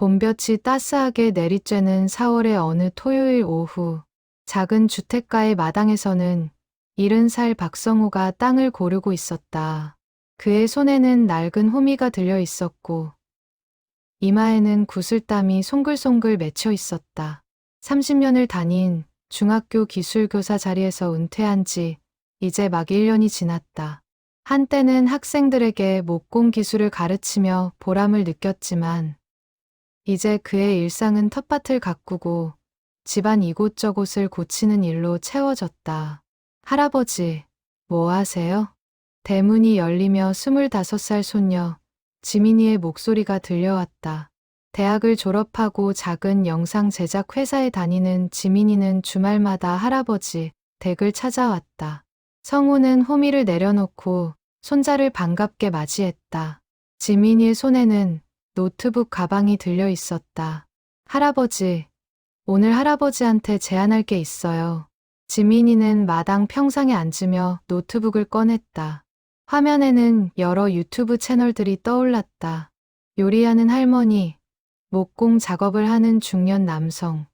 봄볕이 따스하게 내리쬐는 4월의 어느 토요일 오후, 작은 주택가의 마당에서는 70살 박성호가 땅을 고르고 있었다. 그의 손에는 낡은 호미가 들려 있었고 이마에는 구슬땀이 송글송글 맺혀 있었다. 30년을 다닌 중학교 기술교사 자리에서 은퇴한 지 이제 막 1년이 지났다. 한때는 학생들에게 목공 기술을 가르치며 보람을 느꼈지만 이제 그의 일상은 텃밭을 가꾸고 집안 이곳저곳을 고치는 일로 채워졌다. 할아버지, 뭐 하세요? 대문이 열리며 25살 소녀 지민이의 목소리가 들려왔다. 대학을 졸업하고 작은 영상 제작 회사에 다니는 지민이는 주말마다 할아버지 댁을 찾아왔다. 성우는 호미를 내려놓고 손자를 반갑게 맞이했다. 지민이의 손에는 노트북 가방이 들려 있었다. 할아버지, 오늘 할아버지한테 제안할 게 있어요. 지민이는 마당 평상에 앉으며 노트북을 꺼냈다. 화면에는 여러 유튜브 채널들이 떠올랐다. 요리하는 할머니, 목공 작업을 하는 중년 남성,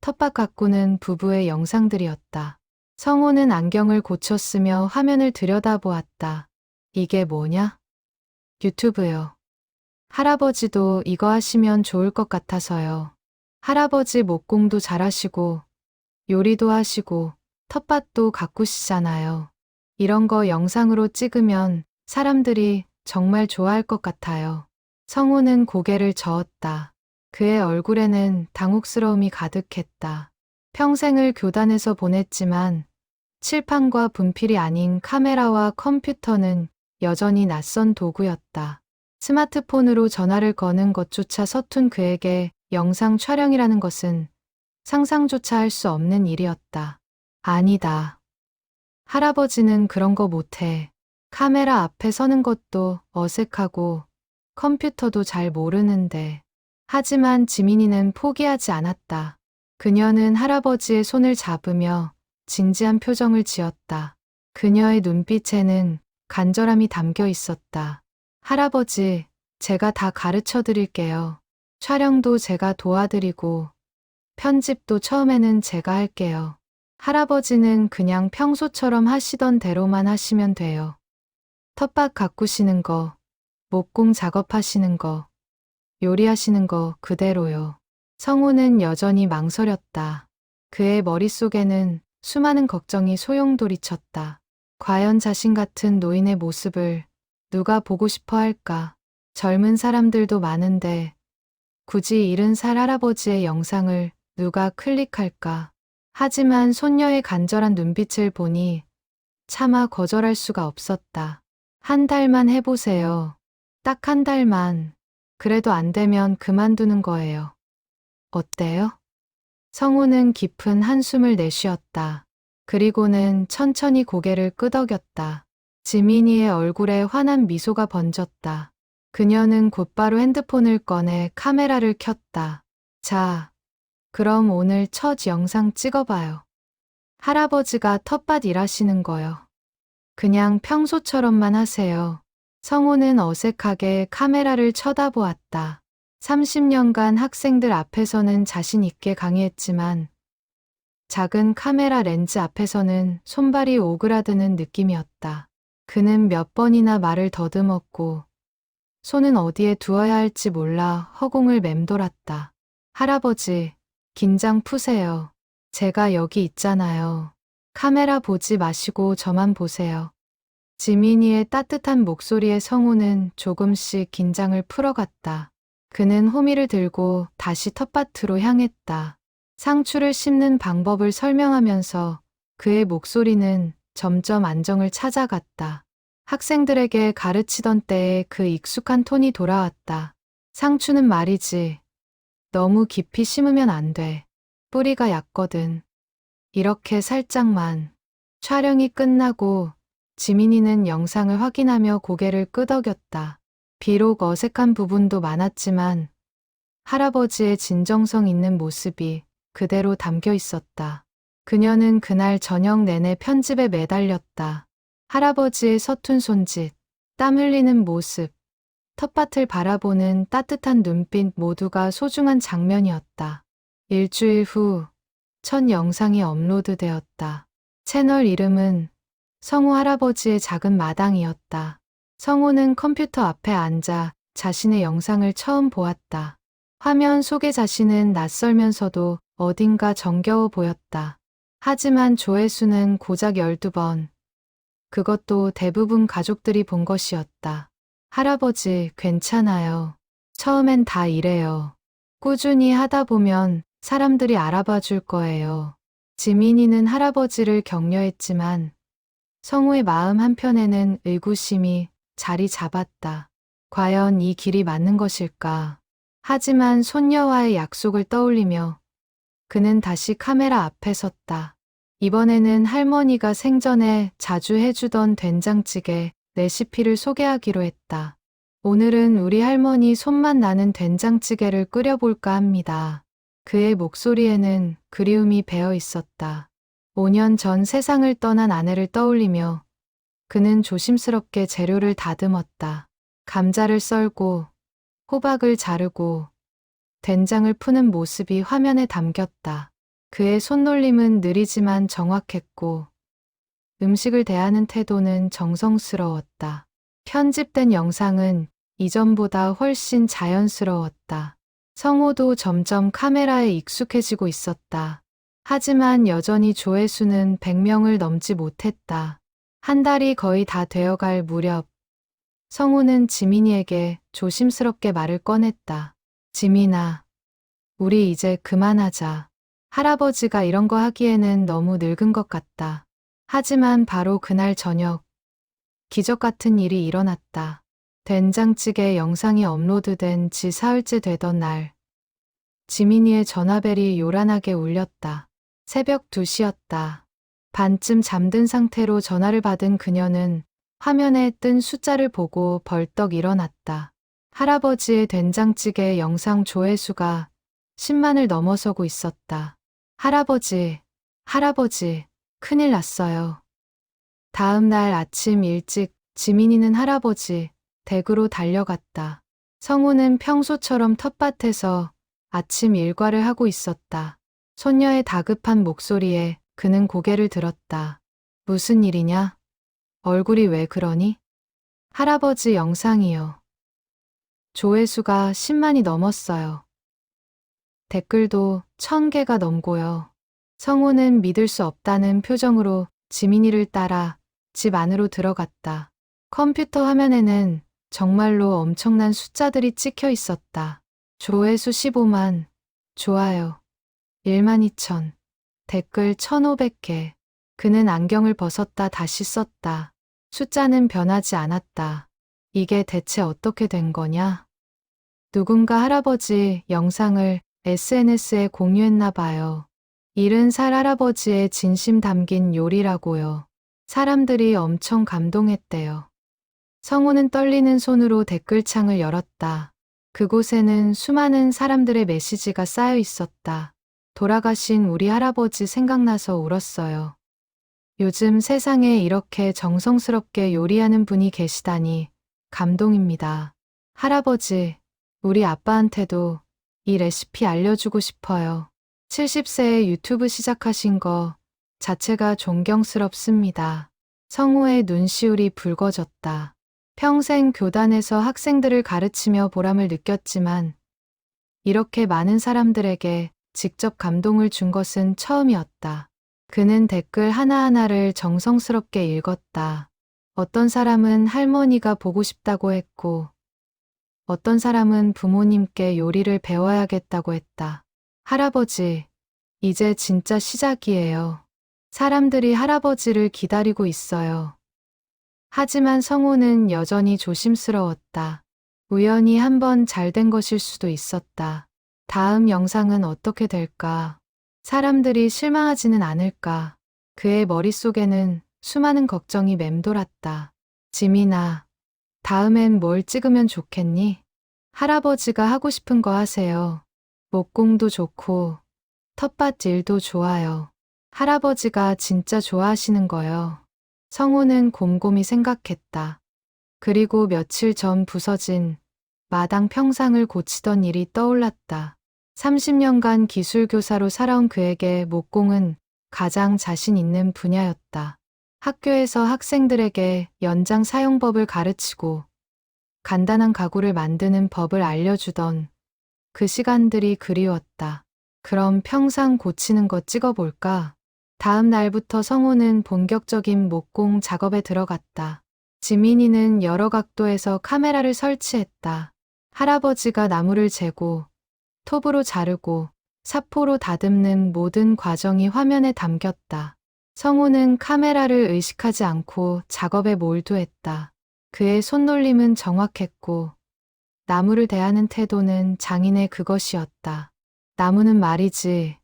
텃밭 가꾸는 부부의 영상들이었다. 성호는 안경을 고쳤으며 화면을 들여다보았다. 이게 뭐냐? 유튜브요. 할아버지도 이거 하시면 좋을 것 같아서요. 할아버지 목공도 잘하시고 요리도 하시고 텃밭도 가꾸시잖아요. 이런 거 영상으로 찍으면 사람들이 정말 좋아할 것 같아요. 성우는 고개를 저었다. 그의 얼굴에는 당혹스러움이 가득했다. 평생을 교단에서 보냈지만 칠판과 분필이 아닌 카메라와 컴퓨터는 여전히 낯선 도구였다. 스마트폰으로 전화를 거는 것조차 서툰 그에게 영상 촬영이라는 것은 상상조차 할 수 없는 일이었다. 아니다. 할아버지는 그런 거 못해. 카메라 앞에 서는 것도 어색하고 컴퓨터도 잘 모르는데. 하지만 지민이는 포기하지 않았다. 그녀는 할아버지의 손을 잡으며 진지한 표정을 지었다. 그녀의 눈빛에는 간절함이 담겨 있었다. 할아버지, 제가 다 가르쳐 드릴게요. 촬영도 제가 도와드리고 편집도 처음에는 제가 할게요. 할아버지는 그냥 평소처럼 하시던 대로만 하시면 돼요. 텃밭 가꾸시는 거, 목공 작업하시는 거, 요리하시는 거 그대로요. 성우는 여전히 망설였다. 그의 머릿속에는 수많은 걱정이 소용돌이쳤다. 과연 자신 같은 노인의 모습을 누가 보고 싶어 할까? 젊은 사람들도 많은데 굳이 70살 할아버지의 영상을 누가 클릭할까? 하지만 손녀의 간절한 눈빛을 보니 차마 거절할 수가 없었다. 한 달만 해보세요. 딱 한 달만. 그래도 안 되면 그만두는 거예요. 어때요? 성우는 깊은 한숨을 내쉬었다. 그리고는 천천히 고개를 끄덕였다. 지민이의 얼굴에 환한 미소가 번졌다. 그녀는 곧바로 핸드폰을 꺼내 카메라를 켰다. 자, 그럼 오늘 첫 영상 찍어봐요. 할아버지가 텃밭 일하시는 거요. 그냥 평소처럼만 하세요. 성우는 어색하게 카메라를 쳐다보았다. 30년간 학생들 앞에서는 자신 있게 강의했지만 작은 카메라 렌즈 앞에서는 손발이 오그라드는 느낌이었다. 그는 몇 번이나 말을 더듬었고 손은 어디에 두어야 할지 몰라 허공을 맴돌았다. 할아버지, 긴장 푸세요. 제가 여기 있잖아요. 카메라 보지 마시고 저만 보세요. 지민이의 따뜻한 목소리에 성우는 조금씩 긴장을 풀어갔다. 그는 호미를 들고 다시 텃밭으로 향했다. 상추를 심는 방법을 설명하면서 그의 목소리는 점점 안정을 찾아갔다. 학생들에게 가르치던 때의 그 익숙한 톤이 돌아왔다. 상추는 말이지. 너무 깊이 심으면 안 돼. 뿌리가 얕거든. 이렇게 살짝만. 촬영이 끝나고 지민이는 영상을 확인하며 고개를 끄덕였다. 비록 어색한 부분도 많았지만 할아버지의 진정성 있는 모습이 그대로 담겨 있었다. 그녀는 그날 저녁 내내 편집에 매달렸다. 할아버지의 서툰 손짓, 땀 흘리는 모습, 텃밭을 바라보는 따뜻한 눈빛 모두가 소중한 장면이었다. 일주일 후 첫 영상이 업로드되었다. 채널 이름은 성우 할아버지의 작은 마당이었다. 성우는 컴퓨터 앞에 앉아 자신의 영상을 처음 보았다. 화면 속의 자신은 낯설면서도 어딘가 정겨워 보였다. 하지만 조회수는 고작 12번. 그것도 대부분 가족들이 본 것이었다. 할아버지, 괜찮아요. 처음엔 다 이래요. 꾸준히 하다 보면 사람들이 알아봐 줄 거예요. 지민이는 할아버지를 격려했지만 성우의 마음 한편에는 의구심이 자리 잡았다. 과연 이 길이 맞는 것일까? 하지만 손녀와의 약속을 떠올리며 그는 다시 카메라 앞에 섰다. 이번에는 할머니가 생전에 자주 해주던 된장찌개 레시피를 소개하기로 했다. 오늘은 우리 할머니 손맛 나는 된장찌개를 끓여볼까 합니다. 그의 목소리에는 그리움이 배어 있었다. 5년 전 세상을 떠난 아내를 떠올리며 그는 조심스럽게 재료를 다듬었다. 감자를 썰고 호박을 자르고 된장을 푸는 모습이 화면에 담겼다. 그의 손놀림은 느리지만 정확했고 음식을 대하는 태도는 정성스러웠다. 편집된 영상은 이전보다 훨씬 자연스러웠다. 성우도 점점 카메라에 익숙해지고 있었다. 하지만 여전히 조회수는 100명을 넘지 못했다. 한 달이 거의 다 되어갈 무렵 성우는 지민이에게 조심스럽게 말을 꺼냈다. 지민아, 우리 이제 그만하자. 할아버지가 이런 거 하기에는 너무 늙은 것 같다. 하지만 바로 그날 저녁, 기적 같은 일이 일어났다. 된장찌개 영상이 업로드된 지 사흘째 되던 날, 지민이의 전화벨이 요란하게 울렸다. 새벽 2시였다. 반쯤 잠든 상태로 전화를 받은 그녀는 화면에 뜬 숫자를 보고 벌떡 일어났다. 할아버지의 된장찌개 영상 조회수가 10만을 넘어서고 있었다. 할아버지, 큰일 났어요. 다음 날 아침 일찍 지민이는 할아버지 댁으로 달려갔다. 성우는 평소처럼 텃밭에서 아침 일과를 하고 있었다. 손녀의 다급한 목소리에 그는 고개를 들었다. 무슨 일이냐? 얼굴이 왜 그러니? 할아버지 영상이요. 조회수가 10만이 넘었어요. 댓글도 1000개가 넘고요. 성우는 믿을 수 없다는 표정으로 지민이를 따라 집 안으로 들어갔다. 컴퓨터 화면에는 정말로 엄청난 숫자들이 찍혀 있었다. 조회수 15만, 좋아요 12,000, 댓글 1500개. 그는 안경을 벗었다 다시 썼다. 숫자는 변하지 않았다. 이게 대체 어떻게 된 거냐? 누군가 할아버지 영상을 SNS에 공유했나 봐요. 70살 할아버지의 진심 담긴 요리라고요. 사람들이 엄청 감동했대요. 성우는 떨리는 손으로 댓글창을 열었다. 그곳에는 수많은 사람들의 메시지가 쌓여 있었다. 돌아가신 우리 할아버지 생각나서 울었어요. 요즘 세상에 이렇게 정성스럽게 요리하는 분이 계시다니 감동입니다. 할아버지, 우리 아빠한테도 이 레시피 알려주고 싶어요. 70세에 유튜브 시작하신 거 자체가 존경스럽습니다. 성우의 눈시울이 붉어졌다. 평생 교단에서 학생들을 가르치며 보람을 느꼈지만 이렇게 많은 사람들에게 직접 감동을 준 것은 처음이었다. 그는 댓글 하나하나를 정성스럽게 읽었다. 어떤 사람은 할머니가 보고 싶다고 했고 어떤 사람은 부모님께 요리를 배워야겠다고 했다. 할아버지, 이제 진짜 시작이에요. 사람들이 할아버지를 기다리고 있어요. 하지만 성우는 여전히 조심스러웠다. 우연히 한번 잘된 것일 수도 있었다. 다음 영상은 어떻게 될까? 사람들이 실망하지는 않을까? 그의 머릿속에는 수많은 걱정이 맴돌았다. 지민아, 다음엔 뭘 찍으면 좋겠니? 할아버지가 하고 싶은 거 하세요. 목공도 좋고 텃밭 일도 좋아요. 할아버지가 진짜 좋아하시는 거요. 성우는 곰곰이 생각했다. 그리고 며칠 전 부서진 마당 평상을 고치던 일이 떠올랐다. 30년간 기술교사로 살아온 그에게 목공은 가장 자신 있는 분야였다. 학교에서 학생들에게 연장 사용법을 가르치고 간단한 가구를 만드는 법을 알려주던 그 시간들이 그리웠다. 그럼 평상 고치는 거 찍어볼까? 다음 날부터 성호는 본격적인 목공 작업에 들어갔다. 지민이는 여러 각도에서 카메라를 설치했다. 할아버지가 나무를 재고 톱으로 자르고 사포로 다듬는 모든 과정이 화면에 담겼다. 성호는 카메라를 의식하지 않고 작업에 몰두했다. 그의 손놀림은 정확했고 나무를 대하는 태도는 장인의 그것이었다. 나무는 말이지,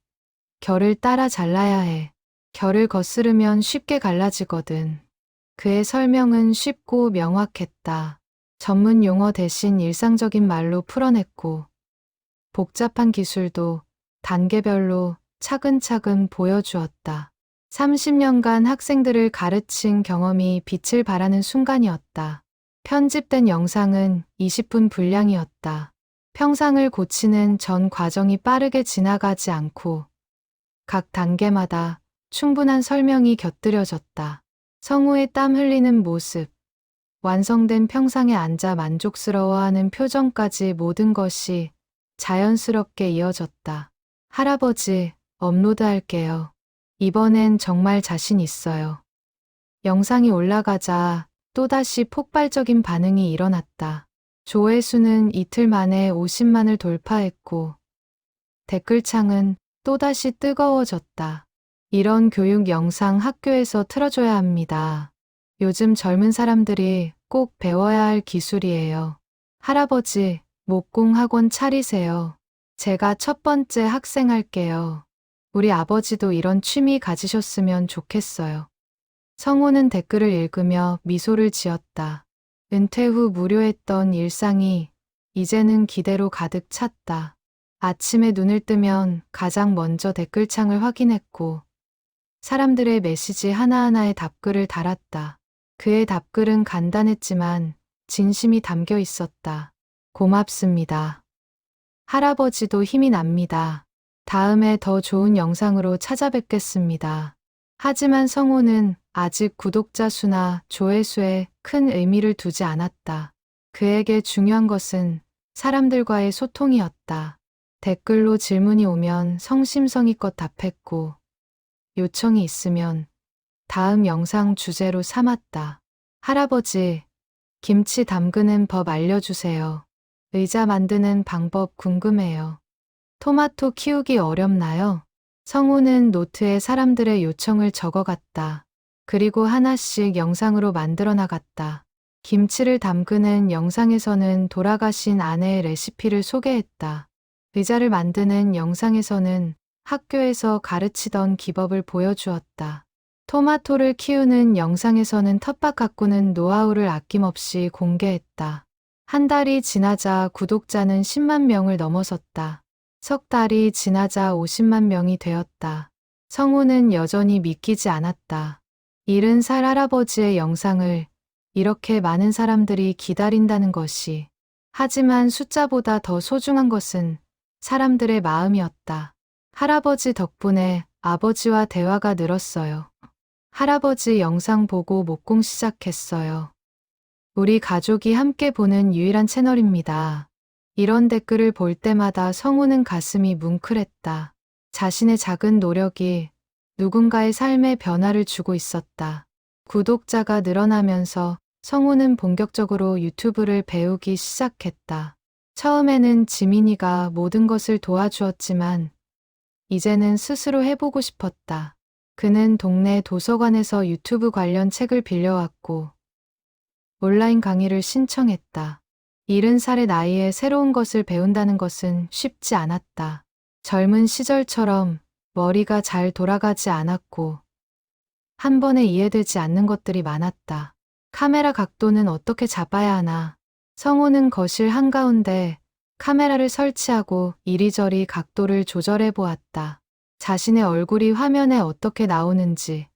결을 따라 잘라야 해. 결을 거스르면 쉽게 갈라지거든. 그의 설명은 쉽고 명확했다. 전문 용어 대신 일상적인 말로 풀어냈고 복잡한 기술도 단계별로 차근차근 보여주었다. 30년간 학생들을 가르친 경험이 빛을 발하는 순간이었다. 편집된 영상은 20분 분량이었다. 평상을 고치는 전 과정이 빠르게 지나가지 않고 각 단계마다 충분한 설명이 곁들여졌다. 성우의 땀 흘리는 모습, 완성된 평상에 앉아 만족스러워하는 표정까지 모든 것이 자연스럽게 이어졌다. 할아버지, 업로드할게요. 이번엔 정말 자신 있어요. 영상이 올라가자 또다시 폭발적인 반응이 일어났다. 조회수는 이틀 만에 50만을 돌파했고 댓글창은 또다시 뜨거워졌다. 이런 교육 영상 학교에서 틀어줘야 합니다. 요즘 젊은 사람들이 꼭 배워야 할 기술이에요. 할아버지, 목공 학원 차리세요. 제가 첫 번째 학생 할게요. 우리 아버지도 이런 취미 가지셨으면 좋겠어요. 성호는 댓글을 읽으며 미소를 지었다. 은퇴 후 무료했던 일상이 이제는 기대로 가득 찼다. 아침에 눈을 뜨면 가장 먼저 댓글창을 확인했고 사람들의 메시지 하나하나에 답글을 달았다. 그의 답글은 간단했지만 진심이 담겨 있었다. 고맙습니다. 할아버지도 힘이 납니다. 다음에 더 좋은 영상으로 찾아뵙겠습니다. 하지만 성호는 아직 구독자 수나 조회수에 큰 의미를 두지 않았다. 그에게 중요한 것은 사람들과의 소통이었다. 댓글로 질문이 오면 성심성의껏 답했고 요청이 있으면 다음 영상 주제로 삼았다. 할아버지, 김치 담그는 법 알려주세요. 의자 만드는 방법 궁금해요. 토마토 키우기 어렵나요? 성우는 노트에 사람들의 요청을 적어갔다. 그리고 하나씩 영상으로 만들어 나갔다. 김치를 담그는 영상에서는 돌아가신 아내의 레시피를 소개했다. 의자를 만드는 영상에서는 학교에서 가르치던 기법을 보여주었다. 토마토를 키우는 영상에서는 텃밭 가꾸는 노하우를 아낌없이 공개했다. 한 달이 지나자 구독자는 10만 명을 넘어섰다. 석 달이 지나자 50만 명이 되었다. 성우는 여전히 믿기지 않았다. 70살 할아버지의 영상을 이렇게 많은 사람들이 기다린다는 것이. 하지만 숫자보다 더 소중한 것은 사람들의 마음이었다. 할아버지 덕분에 아버지와 대화가 늘었어요. 할아버지 영상 보고 목공 시작했어요. 우리 가족이 함께 보는 유일한 채널입니다. 이런 댓글을 볼 때마다 성우는 가슴이 뭉클했다. 자신의 작은 노력이 누군가의 삶에 변화를 주고 있었다. 구독자가 늘어나면서 성우는 본격적으로 유튜브를 배우기 시작했다. 처음에는 지민이가 모든 것을 도와주었지만 이제는 스스로 해보고 싶었다. 그는 동네 도서관에서 유튜브 관련 책을 빌려왔고 온라인 강의를 신청했다. 70살의 나이에 새로운 것을 배운다는 것은 쉽지 않았다. 젊은 시절처럼 머리가 잘 돌아가지 않았고 한 번에 이해되지 않는 것들이 많았다. 카메라 각도는 어떻게 잡아야 하나. 성우는 거실 한가운데 카메라를 설치하고 이리저리 각도를 조절해 보았다. 자신의 얼굴이 화면에 어떻게 나오는지,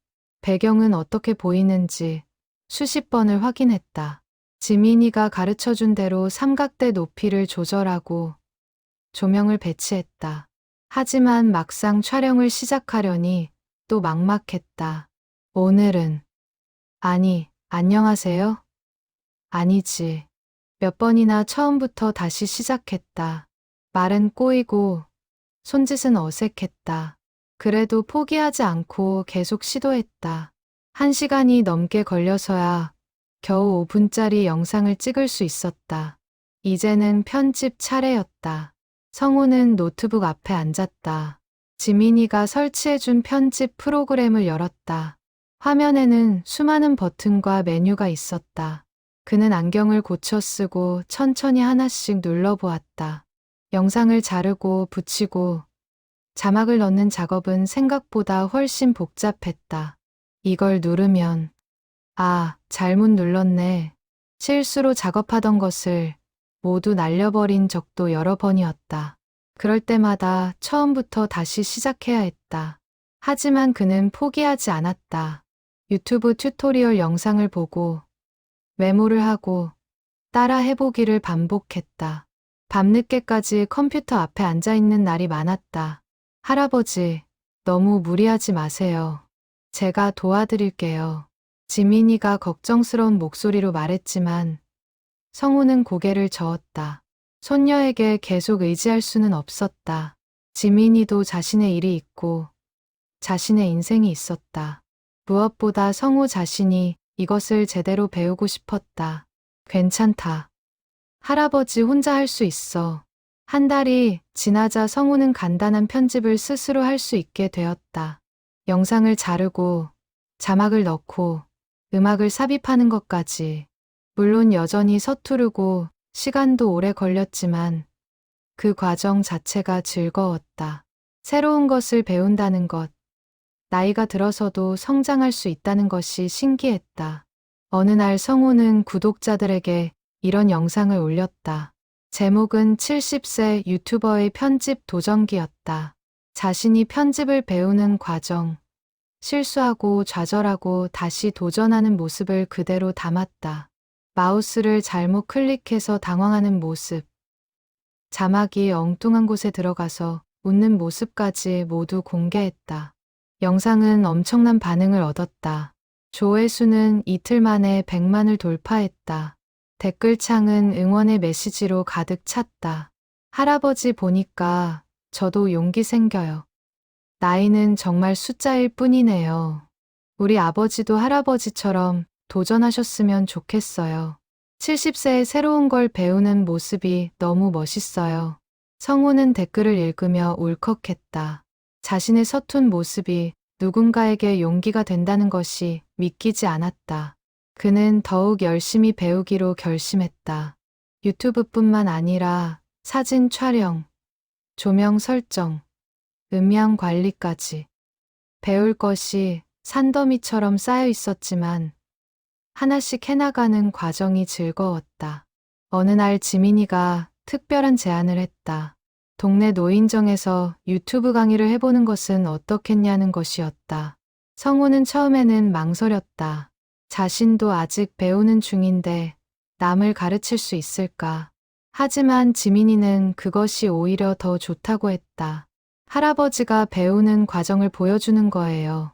배경은 어떻게 보이는지 수십 번을 확인했다. 지민이가 가르쳐준 대로 삼각대 높이를 조절하고 조명을 배치했다. 하지만 막상 촬영을 시작하려니 또 막막했다. 오늘은, 아니, 안녕하세요? 아니지. 몇 번이나 처음부터 다시 시작했다. 말은 꼬이고 손짓은 어색했다. 그래도 포기하지 않고 계속 시도했다. 1시간이 넘게 걸려서야 겨우 5분짜리 영상을 찍을 수 있었다. 이제는 편집 차례였다. 성우는 노트북 앞에 앉았다. 지민이가 설치해준 편집 프로그램을 열었다. 화면에는 수많은 버튼과 메뉴가 있었다. 그는 안경을 고쳐 쓰고 천천히 하나씩 눌러보았다. 영상을 자르고 붙이고 자막을 넣는 작업은 생각보다 훨씬 복잡했다. 이걸 누르면, 아, 잘못 눌렀네. 실수로 작업하던 것을 모두 날려버린 적도 여러 번이었다. 그럴 때마다 처음부터 다시 시작해야 했다. 하지만 그는 포기하지 않았다. 유튜브 튜토리얼 영상을 보고 메모를 하고 따라 해보기를 반복했다. 밤늦게까지 컴퓨터 앞에 앉아있는 날이 많았다. 할아버지, 너무 무리하지 마세요. 제가 도와드릴게요. 지민이가 걱정스러운 목소리로 말했지만 성우는 고개를 저었다. 손녀에게 계속 의지할 수는 없었다. 지민이도 자신의 일이 있고 자신의 인생이 있었다. 무엇보다 성우 자신이 이것을 제대로 배우고 싶었다. 괜찮다. 할아버지 혼자 할 수 있어. 한 달이 지나자 성우는 간단한 편집을 스스로 할 수 있게 되었다. 영상을 자르고 자막을 넣고 음악을 삽입하는 것까지. 물론 여전히 서투르고 시간도 오래 걸렸지만 그 과정 자체가 즐거웠다. 새로운 것을 배운다는 것, 나이가 들어서도 성장할 수 있다는 것이 신기했다. 어느 날 성우는 구독자들에게 이런 영상을 올렸다. 제목은 70세 유튜버의 편집 도전기였다. 자신이 편집을 배우는 과정, 실수하고 좌절하고 다시 도전하는 모습을 그대로 담았다. 마우스를 잘못 클릭해서 당황하는 모습, 자막이 엉뚱한 곳에 들어가서 웃는 모습까지 모두 공개했다. 영상은 엄청난 반응을 얻었다. 조회수는 이틀 만에 100만을 돌파했다. 댓글창은 응원의 메시지로 가득 찼다. 할아버지 보니까 저도 용기 생겨요. 나이는 정말 숫자일 뿐이네요. 우리 아버지도 할아버지처럼 도전하셨으면 좋겠어요. 70세의 새로운 걸 배우는 모습이 너무 멋있어요. 성우는 댓글을 읽으며 울컥했다. 자신의 서툰 모습이 누군가에게 용기가 된다는 것이 믿기지 않았다. 그는 더욱 열심히 배우기로 결심했다. 유튜브뿐만 아니라 사진 촬영, 조명 설정, 음향 관리까지. 배울 것이 산더미처럼 쌓여 있었지만 하나씩 해나가는 과정이 즐거웠다. 어느 날 지민이가 특별한 제안을 했다. 동네 노인정에서 유튜브 강의를 해보는 것은 어떻겠냐는 것이었다. 성우는 처음에는 망설였다. 자신도 아직 배우는 중인데 남을 가르칠 수 있을까? 하지만 지민이는 그것이 오히려 더 좋다고 했다. 할아버지가 배우는 과정을 보여주는 거예요.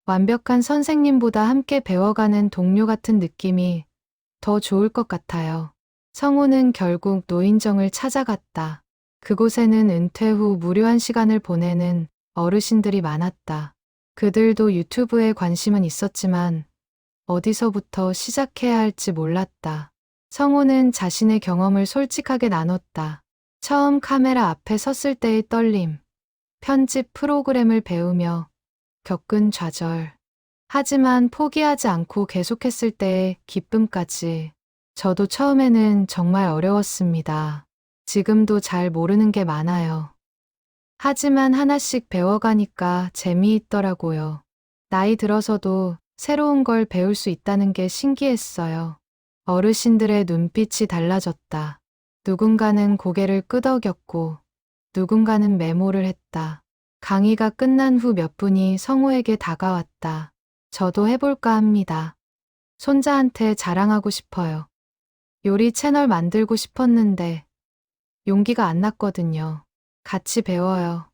완벽한 선생님보다 함께 배워가는 동료 같은 느낌이 더 좋을 것 같아요. 성우는 결국 노인정을 찾아갔다. 그곳에는 은퇴 후 무료한 시간을 보내는 어르신들이 많았다. 그들도 유튜브에 관심은 있었지만 어디서부터 시작해야 할지 몰랐다. 성우는 자신의 경험을 솔직하게 나눴다. 처음 카메라 앞에 섰을 때의 떨림, 편집 프로그램을 배우며 겪은 좌절, 하지만 포기하지 않고 계속했을 때의 기쁨까지. 저도 처음에는 정말 어려웠습니다. 지금도 잘 모르는 게 많아요. 하지만 하나씩 배워가니까 재미있더라고요. 나이 들어서도 새로운 걸 배울 수 있다는 게 신기했어요. 어르신들의 눈빛이 달라졌다. 누군가는 고개를 끄덕였고 누군가는 메모를 했다. 강의가 끝난 후 몇 분이 성우에게 다가왔다. 저도 해볼까 합니다. 손자한테 자랑하고 싶어요. 요리 채널 만들고 싶었는데 용기가 안 났거든요. 같이 배워요.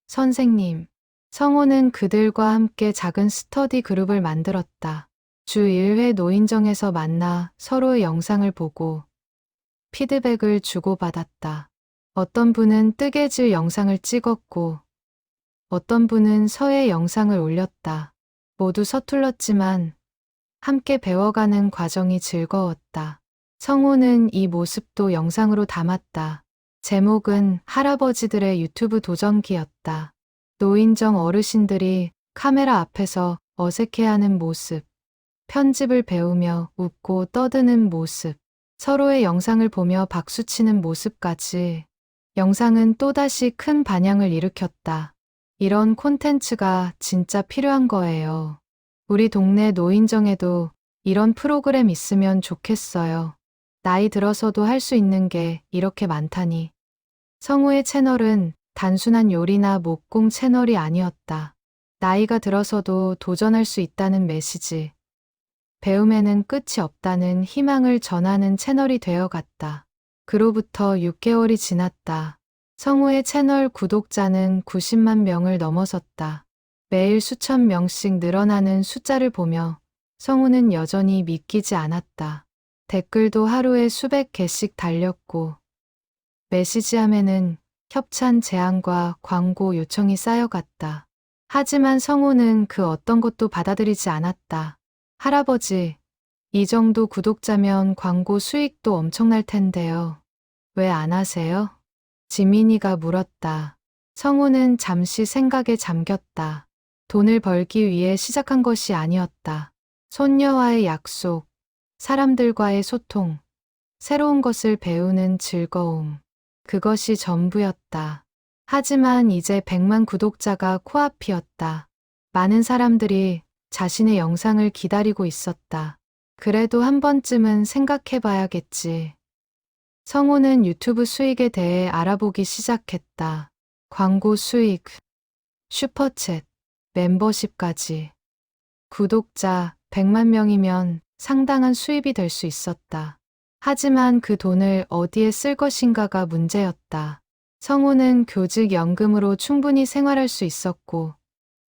선생님. 성우는 그들과 함께 작은 스터디 그룹을 만들었다. 주 1회 노인정에서 만나 서로의 영상을 보고 피드백을 주고받았다. 어떤 분은 뜨개질 영상을 찍었고 어떤 분은 서예 영상을 올렸다. 모두 서툴렀지만 함께 배워가는 과정이 즐거웠다. 성우는 이 모습도 영상으로 담았다. 제목은 할아버지들의 유튜브 도전기였다. 노인정 어르신들이 카메라 앞에서 어색해하는 모습, 편집을 배우며 웃고 떠드는 모습, 서로의 영상을 보며 박수치는 모습까지. 영상은 또다시 큰 반향을 일으켰다. 이런 콘텐츠가 진짜 필요한 거예요. 우리 동네 노인정에도 이런 프로그램 있으면 좋겠어요. 나이 들어서도 할 수 있는 게 이렇게 많다니. 성우의 채널은 단순한 요리나 목공 채널이 아니었다. 나이가 들어서도 도전할 수 있다는 메시지. 배움에는 끝이 없다는 희망을 전하는 채널이 되어갔다. 그로부터 6개월이 지났다. 성우의 채널 구독자는 90만 명을 넘어섰다. 매일 수천 명씩 늘어나는 숫자를 보며 성우는 여전히 믿기지 않았다. 댓글도 하루에 수백 개씩 달렸고 메시지함에는 협찬 제안과 광고 요청이 쌓여갔다. 하지만 성우는 그 어떤 것도 받아들이지 않았다. 할아버지, 이 정도 구독자면 광고 수익도 엄청날 텐데요. 왜 안 하세요? 지민이가 물었다. 성우는 잠시 생각에 잠겼다. 돈을 벌기 위해 시작한 것이 아니었다. 손녀와의 약속, 사람들과의 소통, 새로운 것을 배우는 즐거움. 그것이 전부였다. 하지만 이제 100만 구독자가 코앞이었다. 많은 사람들이 자신의 영상을 기다리고 있었다. 그래도 한 번쯤은 생각해봐야겠지. 성우는 유튜브 수익에 대해 알아보기 시작했다. 광고 수익, 슈퍼챗, 멤버십까지. 구독자 100만 명이면 상당한 수입이 될 수 있었다. 하지만 그 돈을 어디에 쓸 것인가가 문제였다. 성우는 교직연금으로 충분히 생활할 수 있었고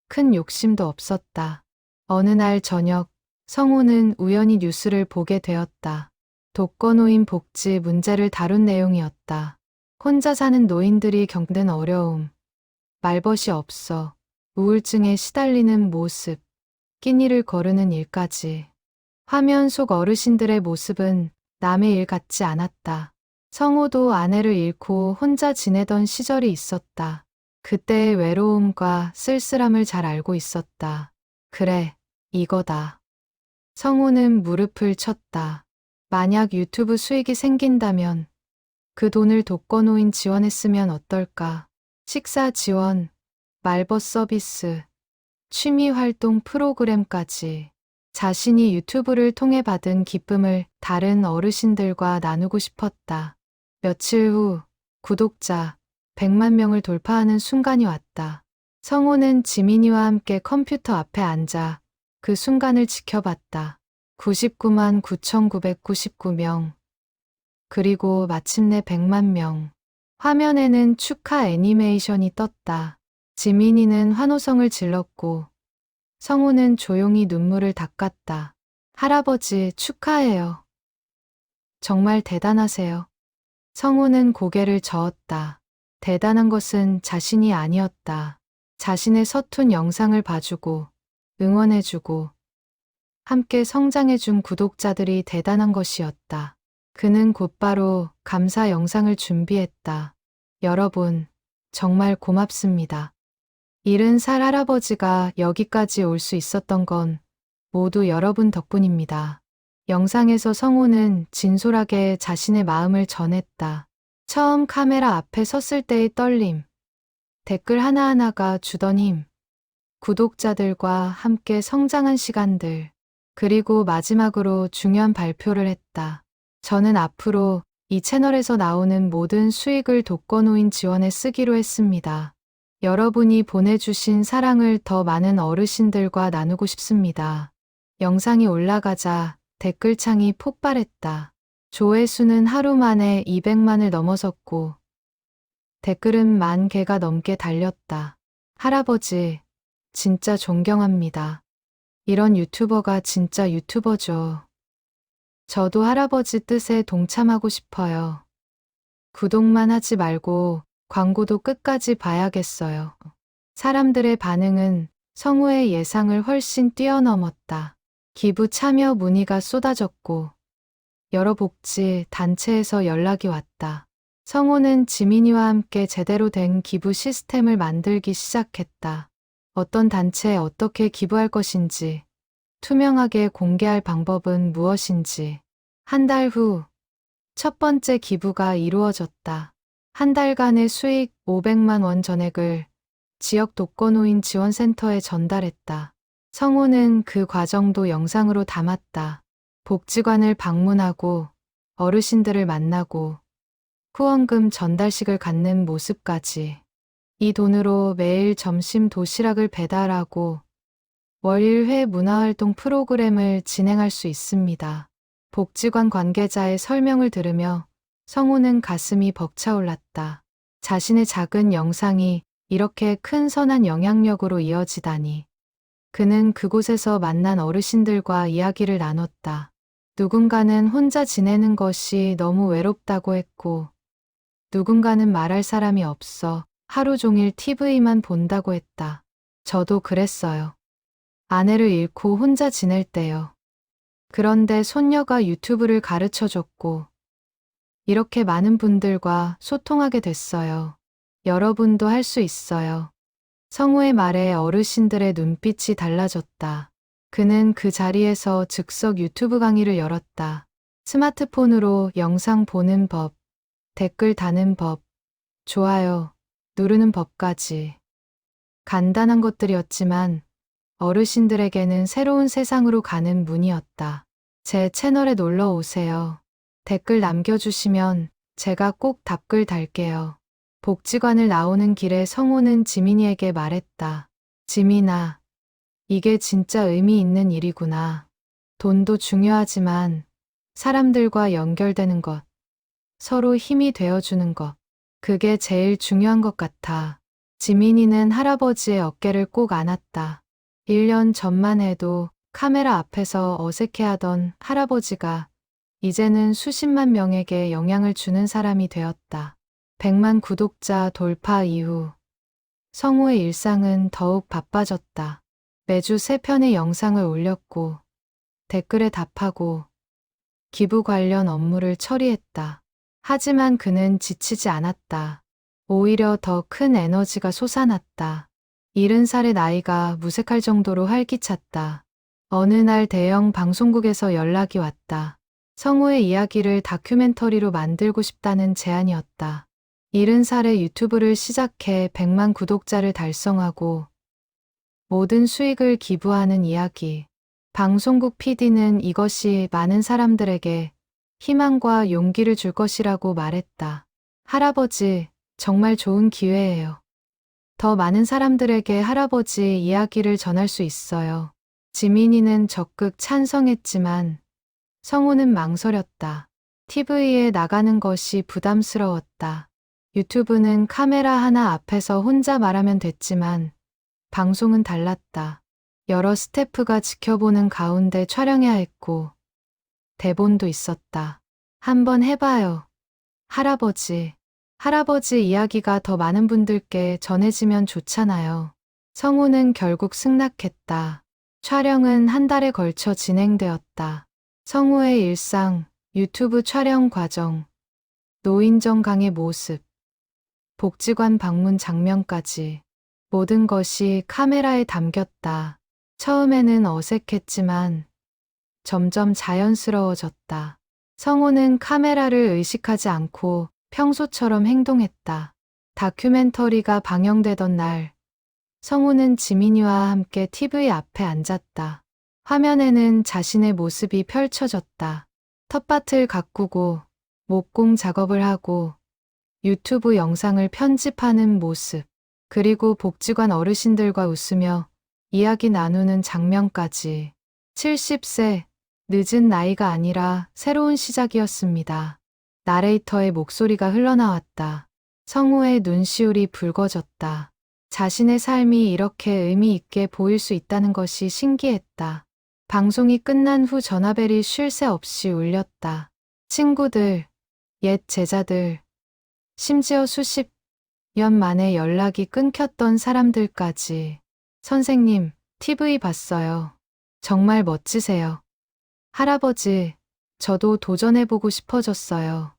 큰 욕심도 없었다. 어느 날 저녁 성우는 우연히 뉴스를 보게 되었다. 독거노인 복지 문제를 다룬 내용이었다. 혼자 사는 노인들이 겪는 어려움, 말벗이 없어 우울증에 시달리는 모습, 끼니를 거르는 일까지. 화면 속 어르신들의 모습은 남의 일 같지 않았다. 성우도 아내를 잃고 혼자 지내던 시절이 있었다. 그때의 외로움과 쓸쓸함을 잘 알고 있었다. 그래, 이거다. 성우는 무릎을 쳤다. 만약 유튜브 수익이 생긴다면 그 돈을 독거노인 지원했으면 어떨까? 식사 지원, 말벗 서비스, 취미 활동 프로그램까지. 자신이 유튜브를 통해 받은 기쁨을 다른 어르신들과 나누고 싶었다. 며칠 후 구독자 100만 명을 돌파하는 순간이 왔다. 성우는 지민이와 함께 컴퓨터 앞에 앉아 그 순간을 지켜봤다. 99만 9,999명. 그리고 마침내 100만 명. 화면에는 축하 애니메이션이 떴다. 지민이는 환호성을 질렀고 성우는 조용히 눈물을 닦았다. 할아버지 축하해요. 정말 대단하세요. 성우는 고개를 저었다. 대단한 것은 자신이 아니었다. 자신의 서툰 영상을 봐주고 응원해주고 함께 성장해준 구독자들이 대단한 것이었다. 그는 곧바로 감사 영상을 준비했다. 여러분, 정말 고맙습니다. 70살 할아버지가 여기까지 올 수 있었던 건 모두 여러분 덕분입니다. 영상에서 성우는 진솔하게 자신의 마음을 전했다. 처음 카메라 앞에 섰을 때의 떨림, 댓글 하나하나가 주던 힘, 구독자들과 함께 성장한 시간들, 그리고 마지막으로 중요한 발표를 했다. 저는 앞으로 이 채널에서 나오는 모든 수익을 독거노인 지원에 쓰기로 했습니다. 여러분이 보내주신 사랑을 더 많은 어르신들과 나누고 싶습니다. 영상이 올라가자 댓글창이 폭발했다. 조회수는 하루 만에 200만을 넘어섰고 댓글은 10,000개가 넘게 달렸다. 할아버지, 진짜 존경합니다. 이런 유튜버가 진짜 유튜버죠. 저도 할아버지 뜻에 동참하고 싶어요. 구독만 하지 말고 광고도 끝까지 봐야겠어요. 사람들의 반응은 성우의 예상을 훨씬 뛰어넘었다. 기부 참여 문의가 쏟아졌고 여러 복지 단체에서 연락이 왔다. 성우는 지민이와 함께 제대로 된 기부 시스템을 만들기 시작했다. 어떤 단체에 어떻게 기부할 것인지, 투명하게 공개할 방법은 무엇인지. 한 달 후, 첫 번째 기부가 이루어졌다. 한 달간의 수익 500만 원 전액을 지역 독거노인 지원센터에 전달했다. 성우는 그 과정도 영상으로 담았다. 복지관을 방문하고 어르신들을 만나고 후원금 전달식을 갖는 모습까지. 이 돈으로 매일 점심 도시락을 배달하고 월일회 문화활동 프로그램을 진행할 수 있습니다. 복지관 관계자의 설명을 들으며 성우는 가슴이 벅차올랐다. 자신의 작은 영상이 이렇게 큰 선한 영향력으로 이어지다니. 그는 그곳에서 만난 어르신들과 이야기를 나눴다. 누군가는 혼자 지내는 것이 너무 외롭다고 했고, 누군가는 말할 사람이 없어 하루 종일 TV만 본다고 했다. 저도 그랬어요. 아내를 잃고 혼자 지낼 때요. 그런데 손녀가 유튜브를 가르쳐줬고, 이렇게 많은 분들과 소통하게 됐어요. 여러분도 할 수 있어요. 성우의 말에 어르신들의 눈빛이 달라졌다. 그는 그 자리에서 즉석 유튜브 강의를 열었다. 스마트폰으로 영상 보는 법, 댓글 다는 법, 좋아요 누르는 법까지. 간단한 것들이었지만 어르신들에게는 새로운 세상으로 가는 문이었다. 제 채널에 놀러 오세요. 댓글 남겨주시면 제가 꼭 답글 달게요. 복지관을 나오는 길에 성우는 지민이에게 말했다. 지민아, 이게 진짜 의미 있는 일이구나. 돈도 중요하지만 사람들과 연결되는 것, 서로 힘이 되어주는 것, 그게 제일 중요한 것 같아. 지민이는 할아버지의 어깨를 꼭 안았다. 1년 전만 해도 카메라 앞에서 어색해하던 할아버지가 이제는 수십만 명에게 영향을 주는 사람이 되었다. 100만 구독자 돌파 이후 성우의 일상은 더욱 바빠졌다. 매주 3편의 영상을 올렸고 댓글에 답하고 기부 관련 업무를 처리했다. 하지만 그는 지치지 않았다. 오히려 더 큰 에너지가 솟아났다. 70살의 나이가 무색할 정도로 활기찼다. 어느 날 대형 방송국에서 연락이 왔다. 성우의 이야기를 다큐멘터리로 만들고 싶다는 제안이었다. 70살에 유튜브를 시작해 100만 구독자를 달성하고 모든 수익을 기부하는 이야기. 방송국 PD는 이것이 많은 사람들에게 희망과 용기를 줄 것이라고 말했다. 할아버지, 정말 좋은 기회예요. 더 많은 사람들에게 할아버지 이야기를 전할 수 있어요. 지민이는 적극 찬성했지만 성우는 망설였다. TV에 나가는 것이 부담스러웠다. 유튜브는 카메라 하나 앞에서 혼자 말하면 됐지만 방송은 달랐다. 여러 스태프가 지켜보는 가운데 촬영해야 했고 대본도 있었다. 한번 해봐요. 할아버지. 할아버지 이야기가 더 많은 분들께 전해지면 좋잖아요. 성우는 결국 승낙했다. 촬영은 한 달에 걸쳐 진행되었다. 성우의 일상, 유튜브 촬영 과정, 노인정강의 모습, 복지관 방문 장면까지 모든 것이 카메라에 담겼다. 처음에는 어색했지만 점점 자연스러워졌다. 성우는 카메라를 의식하지 않고 평소처럼 행동했다. 다큐멘터리가 방영되던 날, 성우는 지민이와 함께 TV 앞에 앉았다. 화면에는 자신의 모습이 펼쳐졌다. 텃밭을 가꾸고 목공 작업을 하고 유튜브 영상을 편집하는 모습, 그리고 복지관 어르신들과 웃으며 이야기 나누는 장면까지. 70세, 늦은 나이가 아니라 새로운 시작이었습니다. 나레이터의 목소리가 흘러나왔다. 성우의 눈시울이 붉어졌다. 자신의 삶이 이렇게 의미 있게 보일 수 있다는 것이 신기했다. 방송이 끝난 후 전화벨이 쉴 새 없이 울렸다. 친구들, 옛 제자들, 심지어 수십 년 만에 연락이 끊겼던 사람들까지. 선생님, TV 봤어요. 정말 멋지세요. 할아버지, 저도 도전해보고 싶어졌어요.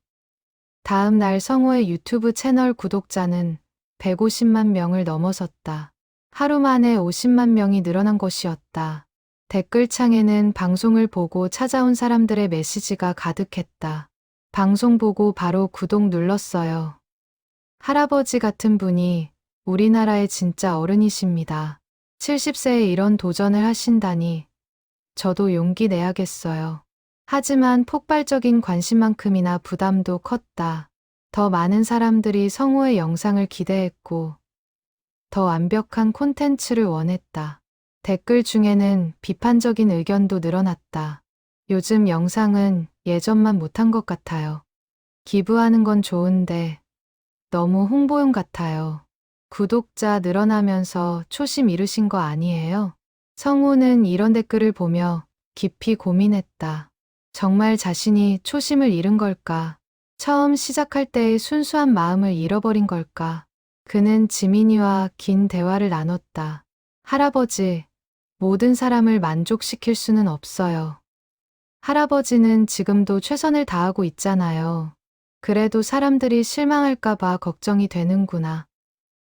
다음 날 성우의 유튜브 채널 구독자는 150만 명을 넘어섰다. 하루 만에 50만 명이 늘어난 것이었다. 댓글창에는 방송을 보고 찾아온 사람들의 메시지가 가득했다. 방송 보고 바로 구독 눌렀어요. 할아버지 같은 분이 우리나라의 진짜 어른이십니다. 70세에 이런 도전을 하신다니 저도 용기 내야겠어요. 하지만 폭발적인 관심만큼이나 부담도 컸다. 더 많은 사람들이 성우의 영상을 기대했고 더 완벽한 콘텐츠를 원했다. 댓글 중에는 비판적인 의견도 늘어났다. 요즘 영상은 예전만 못한 것 같아요. 기부하는 건 좋은데 너무 홍보용 같아요. 구독자 늘어나면서 초심 잃으신 거 아니에요? 성우는 이런 댓글을 보며 깊이 고민했다. 정말 자신이 초심을 잃은 걸까? 처음 시작할 때의 순수한 마음을 잃어버린 걸까? 그는 지민이와 긴 대화를 나눴다. 할아버지, 모든 사람을 만족시킬 수는 없어요. 할아버지는 지금도 최선을 다하고 있잖아요. 그래도 사람들이 실망할까봐 걱정이 되는구나.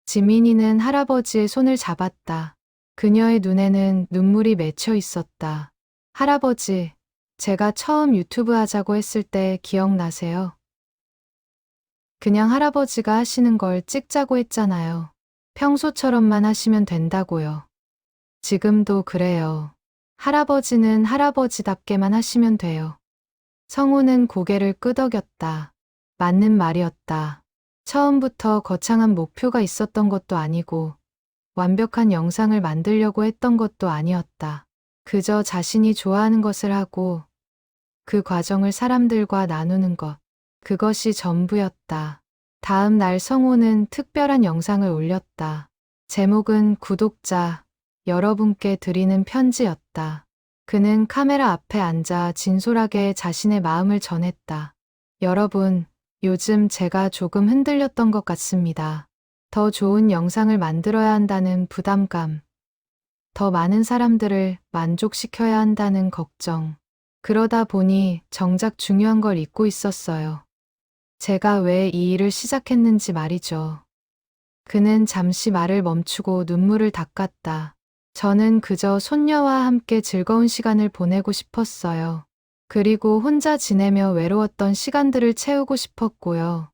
지민이는 할아버지의 손을 잡았다. 그녀의 눈에는 눈물이 맺혀 있었다. 할아버지, 제가 처음 유튜브 하자고 했을 때 기억나세요? 그냥 할아버지가 하시는 걸 찍자고 했잖아요. 평소처럼만 하시면 된다고요. 지금도 그래요. 할아버지는 할아버지답게만 하시면 돼요. 성우는 고개를 끄덕였다. 맞는 말이었다. 처음부터 거창한 목표가 있었던 것도 아니고 완벽한 영상을 만들려고 했던 것도 아니었다. 그저 자신이 좋아하는 것을 하고 그 과정을 사람들과 나누는 것. 그것이 전부였다. 다음 날 성우는 특별한 영상을 올렸다. 제목은 구독자, 여러분께 드리는 편지였다. 그는 카메라 앞에 앉아 진솔하게 자신의 마음을 전했다. 여러분, 요즘 제가 조금 흔들렸던 것 같습니다. 더 좋은 영상을 만들어야 한다는 부담감, 더 많은 사람들을 만족시켜야 한다는 걱정. 그러다 보니 정작 중요한 걸 잊고 있었어요. 제가 왜 이 일을 시작했는지 말이죠. 그는 잠시 말을 멈추고 눈물을 닦았다. 저는 그저 손녀와 함께 즐거운 시간을 보내고 싶었어요. 그리고 혼자 지내며 외로웠던 시간들을 채우고 싶었고요.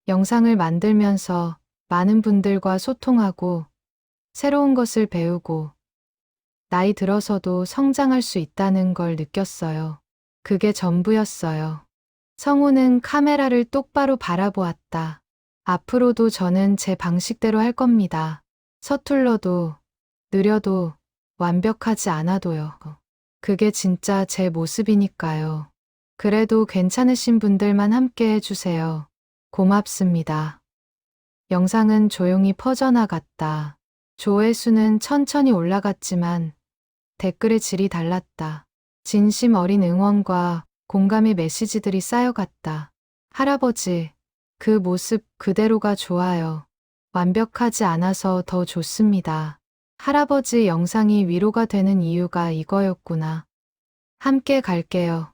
영상을 만들면서 많은 분들과 소통하고 새로운 것을 배우고 나이 들어서도 성장할 수 있다는 걸 느꼈어요. 그게 전부였어요. 성우는 카메라를 똑바로 바라보았다. 앞으로도 저는 제 방식대로 할 겁니다. 서툴러도, 느려도, 완벽하지 않아도요. 그게 진짜 제 모습이니까요. 그래도 괜찮으신 분들만 함께 해주세요. 고맙습니다. 영상은 조용히 퍼져나갔다. 조회수는 천천히 올라갔지만 댓글의 질이 달랐다. 진심 어린 응원과 공감의 메시지들이 쌓여갔다. 할아버지, 그 모습 그대로가 좋아요. 완벽하지 않아서 더 좋습니다. 할아버지 영상이 위로가 되는 이유가 이거였구나. 함께 갈게요.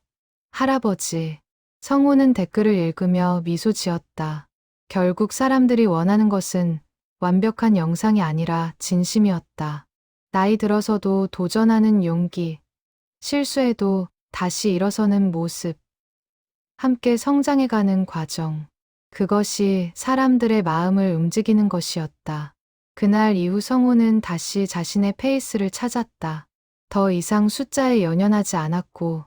할아버지. 성우는 댓글을 읽으며 미소 지었다. 결국 사람들이 원하는 것은 완벽한 영상이 아니라 진심이었다. 나이 들어서도 도전하는 용기, 실수해도 다시 일어서는 모습, 함께 성장해가는 과정. 그것이 사람들의 마음을 움직이는 것이었다. 그날 이후 성우는 다시 자신의 페이스를 찾았다. 더 이상 숫자에 연연하지 않았고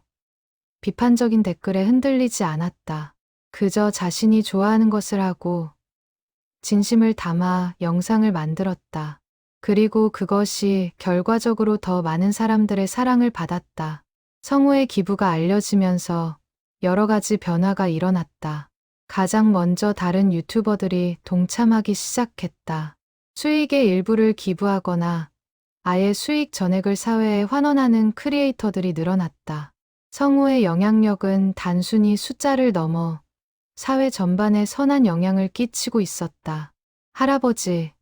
비판적인 댓글에 흔들리지 않았다. 그저 자신이 좋아하는 것을 하고 진심을 담아 영상을 만들었다. 그리고 그것이 결과적으로 더 많은 사람들의 사랑을 받았다. 성우의 기부가 알려지면서 여러 가지 변화가 일어났다. 가장 먼저 다른 유튜버들이 동참하기 시작했다. 수익의 일부를 기부하거나 아예 수익 전액을 사회에 환원하는 크리에이터들이 늘어났다. 성우의 영향력은 단순히 숫자를 넘어 사회 전반에 선한 영향을 끼치고 있었다. 할아버지,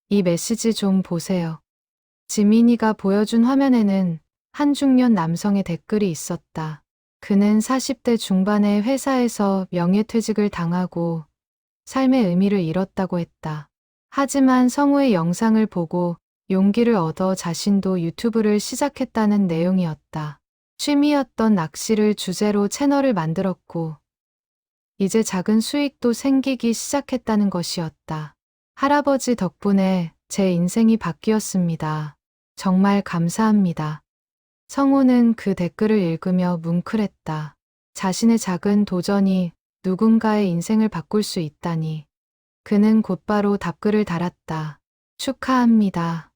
이 메시지 좀 보세요. 지민이가 보여준 화면에는 한 중년 남성의 댓글이 있었다. 그는 40대 중반의 회사에서 명예퇴직을 당하고 삶의 의미를 잃었다고 했다. 하지만 성우의 영상을 보고 용기를 얻어 자신도 유튜브를 시작했다는 내용이었다. 취미였던 낚시를 주제로 채널을 만들었고 이제 작은 수익도 생기기 시작했다는 것이었다. 할아버지 덕분에 제 인생이 바뀌었습니다. 정말 감사합니다. 성우는 그 댓글을 읽으며 뭉클했다. 자신의 작은 도전이 누군가의 인생을 바꿀 수 있다니. 그는 곧바로 답글을 달았다. 축하합니다.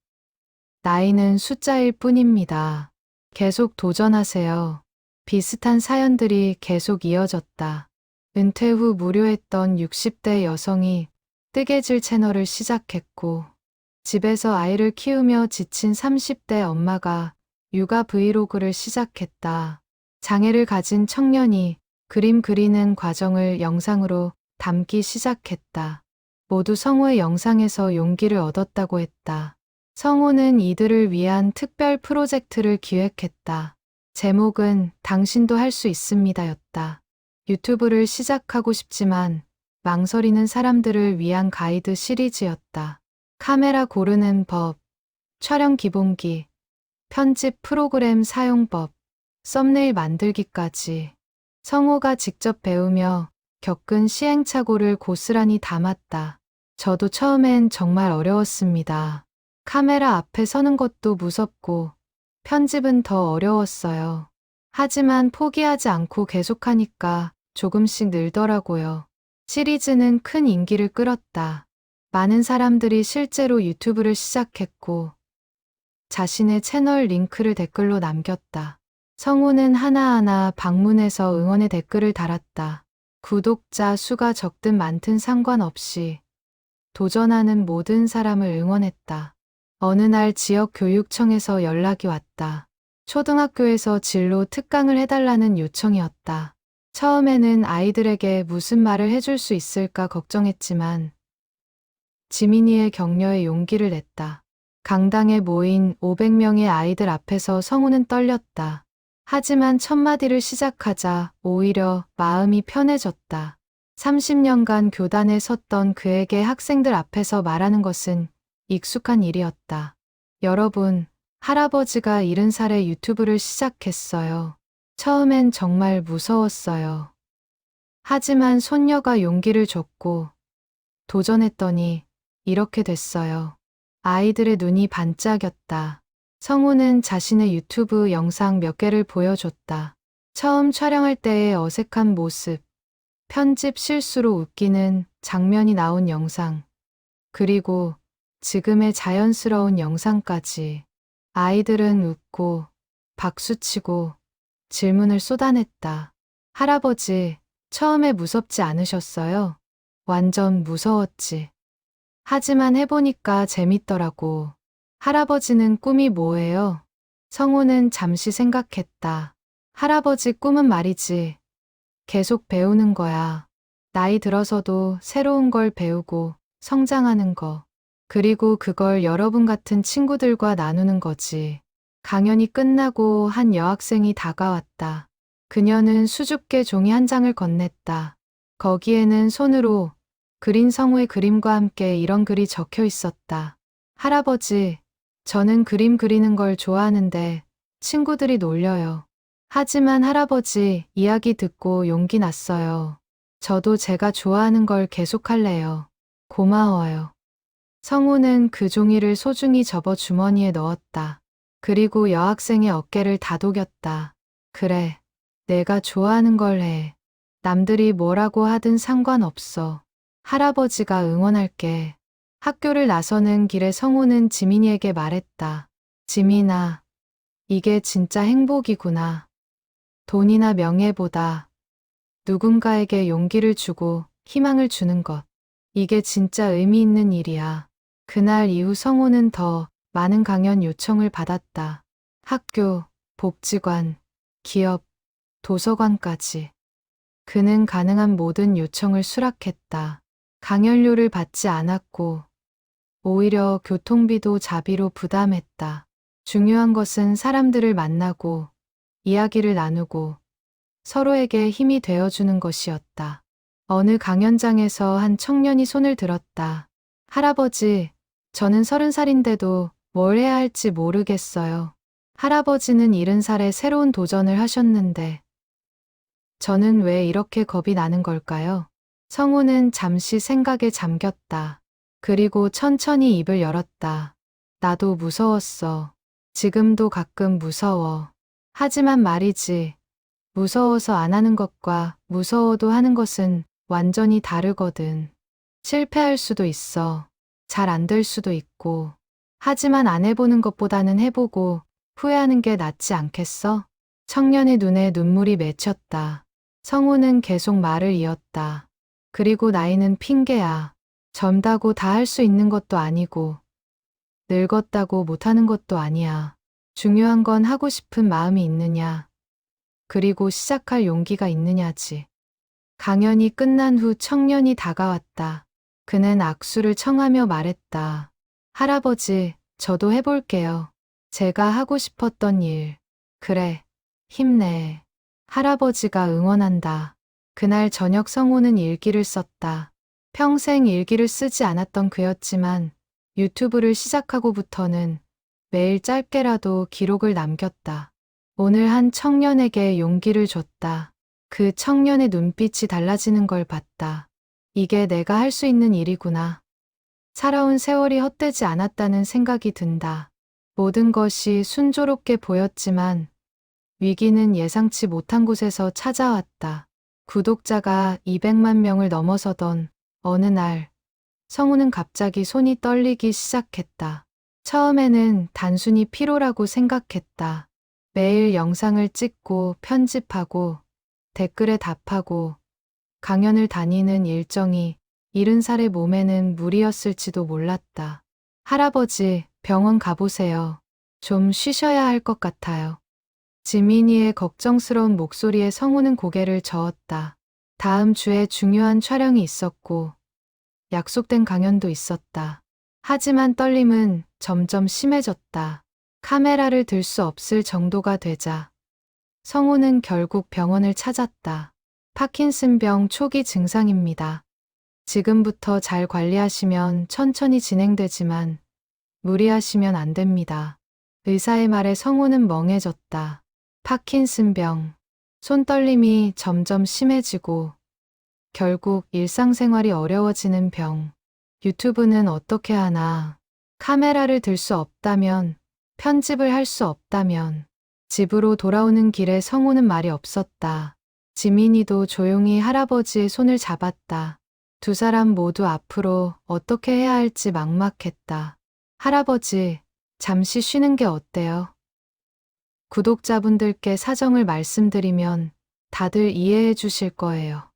나이는 숫자일 뿐입니다. 계속 도전하세요. 비슷한 사연들이 계속 이어졌다. 은퇴 후 무료했던 60대 여성이 뜨개질 채널을 시작했고, 집에서 아이를 키우며 지친 30대 엄마가 육아 브이로그를 시작했다. 장애를 가진 청년이 그림 그리는 과정을 영상으로 담기 시작했다. 모두 성우의 영상에서 용기를 얻었다고 했다. 성우는 이들을 위한 특별 프로젝트를 기획했다. 제목은 당신도 할 수 있습니다였다. 유튜브를 시작하고 싶지만 망설이는 사람들을 위한 가이드 시리즈였다. 카메라 고르는 법, 촬영 기본기, 편집 프로그램 사용법, 썸네일 만들기까지 성우가 직접 배우며 겪은 시행착오를 고스란히 담았다. 저도 처음엔 정말 어려웠습니다. 카메라 앞에 서는 것도 무섭고 편집은 더 어려웠어요. 하지만 포기하지 않고 계속하니까 조금씩 늘더라고요. 시리즈는 큰 인기를 끌었다. 많은 사람들이 실제로 유튜브를 시작했고 자신의 채널 링크를 댓글로 남겼다. 성우는 하나하나 방문해서 응원의 댓글을 달았다. 구독자 수가 적든 많든 상관없이 도전하는 모든 사람을 응원했다. 어느 날 지역 교육청에서 연락이 왔다. 초등학교에서 진로 특강을 해달라는 요청이었다. 처음에는 아이들에게 무슨 말을 해줄 수 있을까 걱정했지만 지민이의 격려에 용기를 냈다. 강당에 모인 500명의 아이들 앞에서 성우는 떨렸다. 하지만 첫 마디를 시작하자 오히려 마음이 편해졌다. 30년간 교단에 섰던 그에게 학생들 앞에서 말하는 것은 익숙한 일이었다. 여러분, 할아버지가 70살에 유튜브를 시작했어요. 처음엔 정말 무서웠어요. 하지만 손녀가 용기를 줬고 도전했더니 이렇게 됐어요. 아이들의 눈이 반짝였다. 성우는 자신의 유튜브 영상 몇 개를 보여줬다. 처음 촬영할 때의 어색한 모습, 편집 실수로 웃기는 장면이 나온 영상, 그리고 지금의 자연스러운 영상까지. 아이들은 웃고 박수치고 질문을 쏟아냈다. 할아버지, 처음에 무섭지 않으셨어요? 완전 무서웠지. 하지만 해보니까 재밌더라고. 할아버지는 꿈이 뭐예요? 성우는 잠시 생각했다. 할아버지 꿈은 말이지. 계속 배우는 거야. 나이 들어서도 새로운 걸 배우고 성장하는 거. 그리고 그걸 여러분 같은 친구들과 나누는 거지. 강연이 끝나고 한 여학생이 다가왔다. 그녀는 수줍게 종이 한 장을 건넸다. 거기에는 손으로 그린 성우의 그림과 함께 이런 글이 적혀 있었다. 할아버지, 저는 그림 그리는 걸 좋아하는데 친구들이 놀려요. 하지만 할아버지 이야기 듣고 용기 났어요. 저도 제가 좋아하는 걸 계속할래요. 고마워요. 성우는 그 종이를 소중히 접어 주머니에 넣었다. 그리고 여학생의 어깨를 다독였다. 그래, 내가 좋아하는 걸 해. 남들이 뭐라고 하든 상관없어. 할아버지가 응원할게. 학교를 나서는 길에 성우는 지민이에게 말했다. 지민아, 이게 진짜 행복이구나. 돈이나 명예보다 누군가에게 용기를 주고 희망을 주는 것. 이게 진짜 의미 있는 일이야. 그날 이후 성호는 더 많은 강연 요청을 받았다. 학교, 복지관, 기업, 도서관까지. 그는 가능한 모든 요청을 수락했다. 강연료를 받지 않았고 오히려 교통비도 자비로 부담했다. 중요한 것은 사람들을 만나고 이야기를 나누고 서로에게 힘이 되어주는 것이었다. 어느 강연장에서 한 청년이 손을 들었다. 할아버지, 저는 30살인데도 뭘 해야 할지 모르겠어요. 할아버지는 70살에 새로운 도전을 하셨는데 저는 왜 이렇게 겁이 나는 걸까요? 성우는 잠시 생각에 잠겼다. 그리고 천천히 입을 열었다. 나도 무서웠어. 지금도 가끔 무서워. 하지만 말이지. 무서워서 안 하는 것과 무서워도 하는 것은 완전히 다르거든. 실패할 수도 있어. 잘 안 될 수도 있고. 하지만 안 해보는 것보다는 해보고 후회하는 게 낫지 않겠어? 청년의 눈에 눈물이 맺혔다. 성우는 계속 말을 이었다. 그리고 나이는 핑계야. 젊다고 다 할 수 있는 것도 아니고 늙었다고 못하는 것도 아니야. 중요한 건 하고 싶은 마음이 있느냐. 그리고 시작할 용기가 있느냐지. 강연이 끝난 후 청년이 다가왔다. 그는 악수를 청하며 말했다. 할아버지, 저도 해볼게요. 제가 하고 싶었던 일. 그래, 힘내. 할아버지가 응원한다. 그날 저녁 성우는 일기를 썼다. 평생 일기를 쓰지 않았던 그였지만 유튜브를 시작하고부터는 매일 짧게라도 기록을 남겼다. 오늘 한 청년에게 용기를 줬다. 그 청년의 눈빛이 달라지는 걸 봤다. 이게 내가 할 수 있는 일이구나. 살아온 세월이 헛되지 않았다는 생각이 든다. 모든 것이 순조롭게 보였지만 위기는 예상치 못한 곳에서 찾아왔다. 구독자가 200만 명을 넘어서던 어느 날, 성우는 갑자기 손이 떨리기 시작했다. 처음에는 단순히 피로라고 생각했다. 매일 영상을 찍고 편집하고 댓글에 답하고 강연을 다니는 일정이 70살의 몸에는 무리였을지도 몰랐다. 할아버지, 병원 가보세요. 좀 쉬셔야 할 것 같아요. 지민이의 걱정스러운 목소리에 성우는 고개를 저었다. 다음 주에 중요한 촬영이 있었고 약속된 강연도 있었다. 하지만 떨림은 점점 심해졌다. 카메라를 들 수 없을 정도가 되자 성우는 결국 병원을 찾았다. 파킨슨병 초기 증상입니다. 지금부터 잘 관리하시면 천천히 진행되지만 무리하시면 안 됩니다. 의사의 말에 성우는 멍해졌다. 파킨슨병. 손떨림이 점점 심해지고 결국 일상생활이 어려워지는 병. 유튜브는 어떻게 하나. 카메라를 들 수 없다면, 편집을 할 수 없다면. 집으로 돌아오는 길에 성우는 말이 없었다. 지민이도 조용히 할아버지의 손을 잡았다. 두 사람 모두 앞으로 어떻게 해야 할지 막막했다. 할아버지, 잠시 쉬는 게 어때요? 구독자분들께 사정을 말씀드리면 다들 이해해 주실 거예요.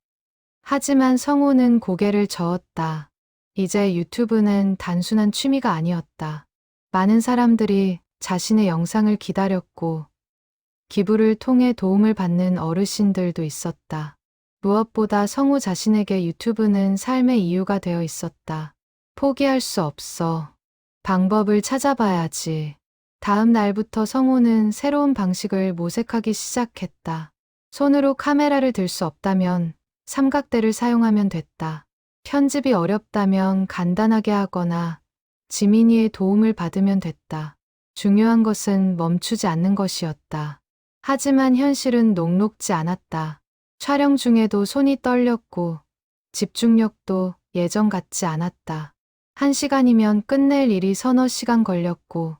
하지만 성우는 고개를 저었다. 이제 유튜브는 단순한 취미가 아니었다. 많은 사람들이 자신의 영상을 기다렸고 기부를 통해 도움을 받는 어르신들도 있었다. 무엇보다 성우 자신에게 유튜브는 삶의 이유가 되어 있었다. 포기할 수 없어. 방법을 찾아봐야지. 다음 날부터 성우는 새로운 방식을 모색하기 시작했다. 손으로 카메라를 들 수 없다면 삼각대를 사용하면 됐다. 편집이 어렵다면 간단하게 하거나 지민이의 도움을 받으면 됐다. 중요한 것은 멈추지 않는 것이었다. 하지만 현실은 녹록지 않았다. 촬영 중에도 손이 떨렸고 집중력도 예전 같지 않았다. 1시간이면 끝낼 일이 서너 시간 걸렸고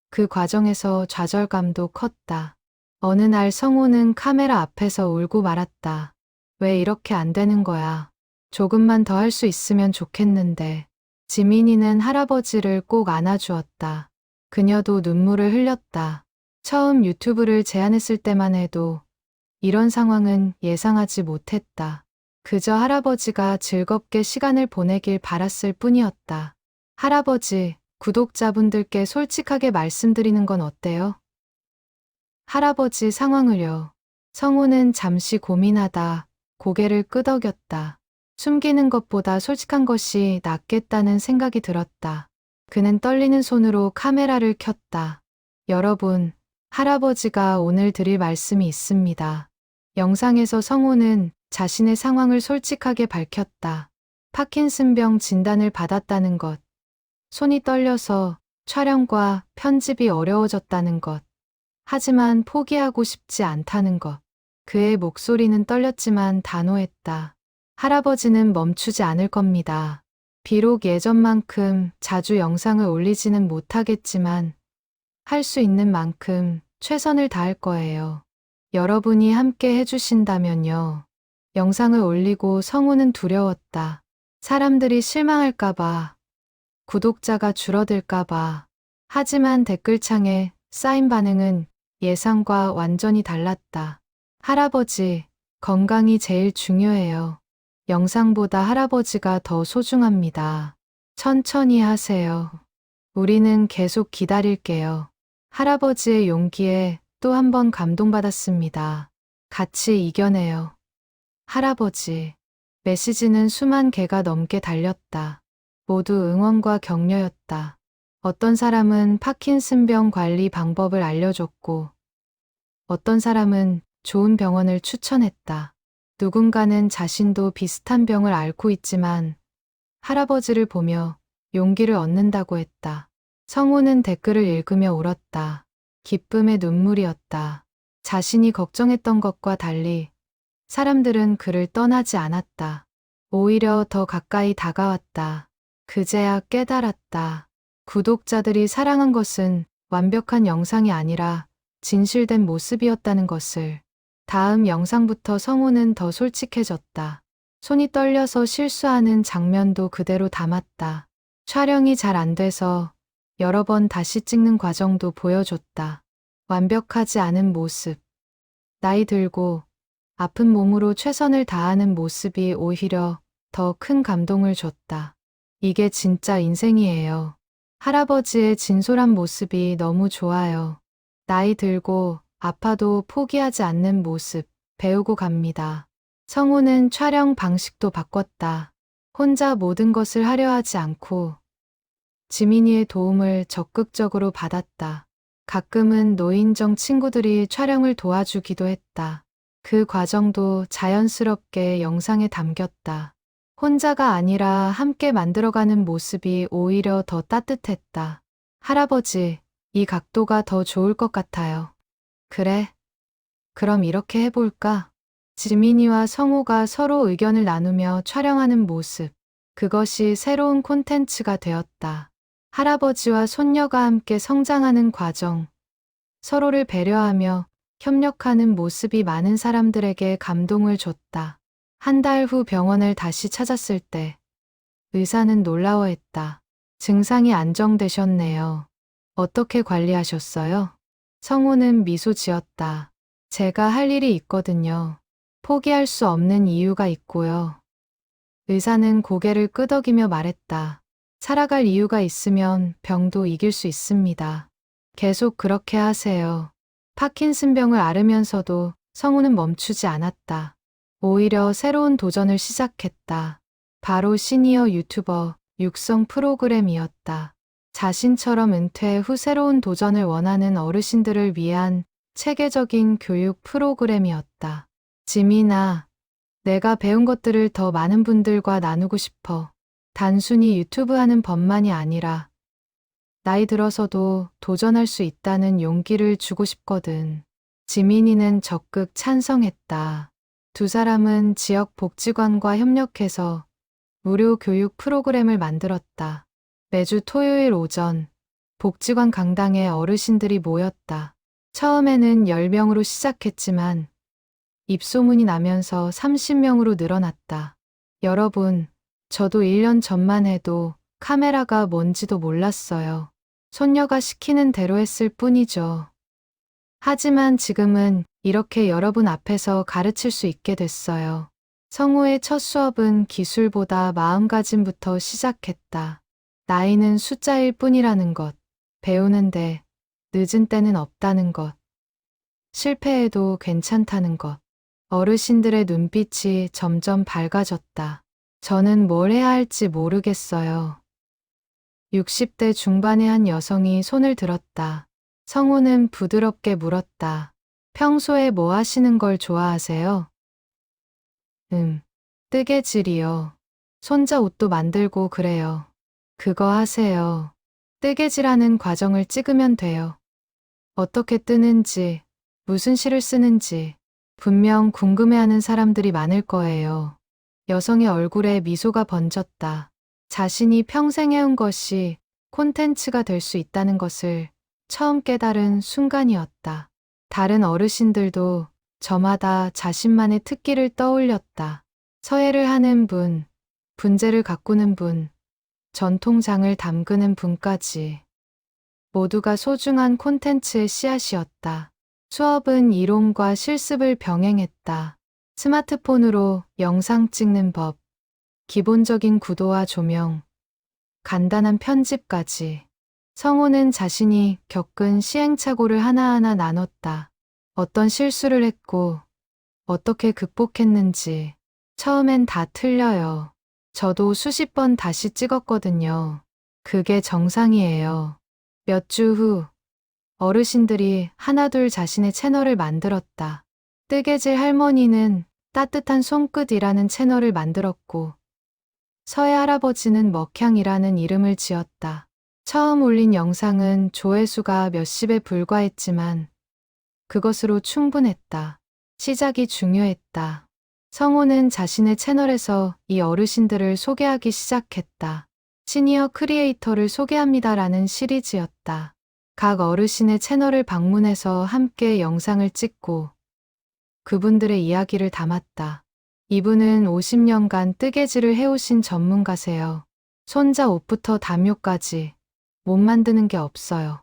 그 과정에서 좌절감도 컸다. 어느 날 성우는 카메라 앞에서 울고 말았다. 왜 이렇게 안 되는 거야? 조금만 더 할 수 있으면 좋겠는데. 지민이는 할아버지를 꼭 안아주었다. 그녀도 눈물을 흘렸다. 처음 유튜브를 제안했을 때만 해도 이런 상황은 예상하지 못했다. 그저 할아버지가 즐겁게 시간을 보내길 바랐을 뿐이었다. 할아버지, 구독자분들께 솔직하게 말씀드리는 건 어때요? 할아버지 상황을요. 성우는 잠시 고민하다 고개를 끄덕였다. 숨기는 것보다 솔직한 것이 낫겠다는 생각이 들었다. 그는 떨리는 손으로 카메라를 켰다. 여러분, 할아버지가 오늘 드릴 말씀이 있습니다. 영상에서 성우는 자신의 상황을 솔직하게 밝혔다. 파킨슨병 진단을 받았다는 것, 손이 떨려서 촬영과 편집이 어려워졌다는 것, 하지만 포기하고 싶지 않다는 것. 그의 목소리는 떨렸지만 단호했다. 할아버지는 멈추지 않을 겁니다. 비록 예전만큼 자주 영상을 올리지는 못하겠지만 할 수 있는 만큼 최선을 다할 거예요. 여러분이 함께 해주신다면요. 영상을 올리고 성우는 두려웠다. 사람들이 실망할까봐, 구독자가 줄어들까봐. 하지만 댓글창에 쌓인 반응은 예상과 완전히 달랐다. 할아버지, 건강이 제일 중요해요. 영상보다 할아버지가 더 소중합니다. 천천히 하세요. 우리는 계속 기다릴게요. 할아버지의 용기에 또 한 번 감동받았습니다. 같이 이겨내요. 할아버지. 메시지는 수만 개가 넘게 달렸다. 모두 응원과 격려였다. 어떤 사람은 파킨슨병 관리 방법을 알려줬고, 어떤 사람은 좋은 병원을 추천했다. 누군가는 자신도 비슷한 병을 앓고 있지만 할아버지를 보며 용기를 얻는다고 했다. 성우는 댓글을 읽으며 울었다. 기쁨의 눈물이었다. 자신이 걱정했던 것과 달리 사람들은 그를 떠나지 않았다. 오히려 더 가까이 다가왔다. 그제야 깨달았다. 구독자들이 사랑한 것은 완벽한 영상이 아니라 진실된 모습이었다는 것을. 다음 영상부터 성우는 더 솔직해졌다. 손이 떨려서 실수하는 장면도 그대로 담았다. 촬영이 잘 안 돼서 여러 번 다시 찍는 과정도 보여줬다. 완벽하지 않은 모습. 나이 들고 아픈 몸으로 최선을 다하는 모습이 오히려 더 큰 감동을 줬다. 이게 진짜 인생이에요. 할아버지의 진솔한 모습이 너무 좋아요. 나이 들고 아파도 포기하지 않는 모습 배우고 갑니다. 성우는 촬영 방식도 바꿨다. 혼자 모든 것을 하려 하지 않고 지민이의 도움을 적극적으로 받았다. 가끔은 노인정 친구들이 촬영을 도와주기도 했다. 그 과정도 자연스럽게 영상에 담겼다. 혼자가 아니라 함께 만들어가는 모습이 오히려 더 따뜻했다. 할아버지, 이 각도가 더 좋을 것 같아요. 그래? 그럼 이렇게 해볼까? 지민이와 성우가 서로 의견을 나누며 촬영하는 모습. 그것이 새로운 콘텐츠가 되었다. 할아버지와 손녀가 함께 성장하는 과정. 서로를 배려하며 협력하는 모습이 많은 사람들에게 감동을 줬다. 한 달 후 병원을 다시 찾았을 때 의사는 놀라워했다. 증상이 안정되셨네요. 어떻게 관리하셨어요? 성우는 미소 지었다. 제가 할 일이 있거든요. 포기할 수 없는 이유가 있고요. 의사는 고개를 끄덕이며 말했다. 살아갈 이유가 있으면 병도 이길 수 있습니다. 계속 그렇게 하세요. 파킨슨병을 앓으면서도 성우는 멈추지 않았다. 오히려 새로운 도전을 시작했다. 바로 시니어 유튜버 육성 프로그램이었다. 자신처럼 은퇴 후 새로운 도전을 원하는 어르신들을 위한 체계적인 교육 프로그램이었다. 지민아, 내가 배운 것들을 더 많은 분들과 나누고 싶어. 단순히 유튜브 하는 법만이 아니라 나이 들어서도 도전할 수 있다는 용기를 주고 싶거든. 지민이는 적극 찬성했다. 두 사람은 지역 복지관과 협력해서 무료 교육 프로그램을 만들었다. 매주 토요일 오전 복지관 강당에 어르신들이 모였다. 처음에는 10명으로 시작했지만 입소문이 나면서 30명으로 늘어났다. 여러분, 저도 1년 전만 해도 카메라가 뭔지도 몰랐어요. 손녀가 시키는 대로 했을 뿐이죠. 하지만 지금은 이렇게 여러분 앞에서 가르칠 수 있게 됐어요. 성우의 첫 수업은 기술보다 마음가짐부터 시작했다. 나이는 숫자일 뿐이라는 것, 배우는데 늦은 때는 없다는 것, 실패해도 괜찮다는 것. 어르신들의 눈빛이 점점 밝아졌다. 저는 뭘 해야 할지 모르겠어요. 60대 중반의 한 여성이 손을 들었다. 성우는 부드럽게 물었다. 평소에 뭐 하시는 걸 좋아하세요? 뜨개질이요. 손자 옷도 만들고 그래요. 그거 하세요. 뜨개질하는 과정을 찍으면 돼요. 어떻게 뜨는지, 무슨 실을 쓰는지 분명 궁금해하는 사람들이 많을 거예요. 여성의 얼굴에 미소가 번졌다. 자신이 평생 해온 것이 콘텐츠가 될 수 있다는 것을 처음 깨달은 순간이었다. 다른 어르신들도 저마다 자신만의 특기를 떠올렸다. 서예를 하는 분, 분재를 가꾸는 분, 전통장을 담그는 분까지. 모두가 소중한 콘텐츠의 씨앗이었다. 수업은 이론과 실습을 병행했다. 스마트폰으로 영상 찍는 법, 기본적인 구도와 조명, 간단한 편집까지. 성우는 자신이 겪은 시행착오를 하나하나 나눴다. 어떤 실수를 했고, 어떻게 극복했는지. 처음엔 다 틀려요. 저도 수십 번 다시 찍었거든요. 그게 정상이에요. 몇 주 후, 어르신들이 하나둘 자신의 채널을 만들었다. 뜨개질 할머니는 따뜻한 손끝이라는 채널을 만들었고, 서해 할아버지는 먹향이라는 이름을 지었다. 처음 올린 영상은 조회수가 몇십에 불과했지만 그것으로 충분했다. 시작이 중요했다. 성우는 자신의 채널에서 이 어르신들을 소개하기 시작했다. 시니어 크리에이터를 소개합니다라는 시리즈였다. 각 어르신의 채널을 방문해서 함께 영상을 찍고 그분들의 이야기를 담았다. 이분은 50년간 뜨개질을 해오신 전문가세요. 손자 옷부터 담요까지 못 만드는 게 없어요.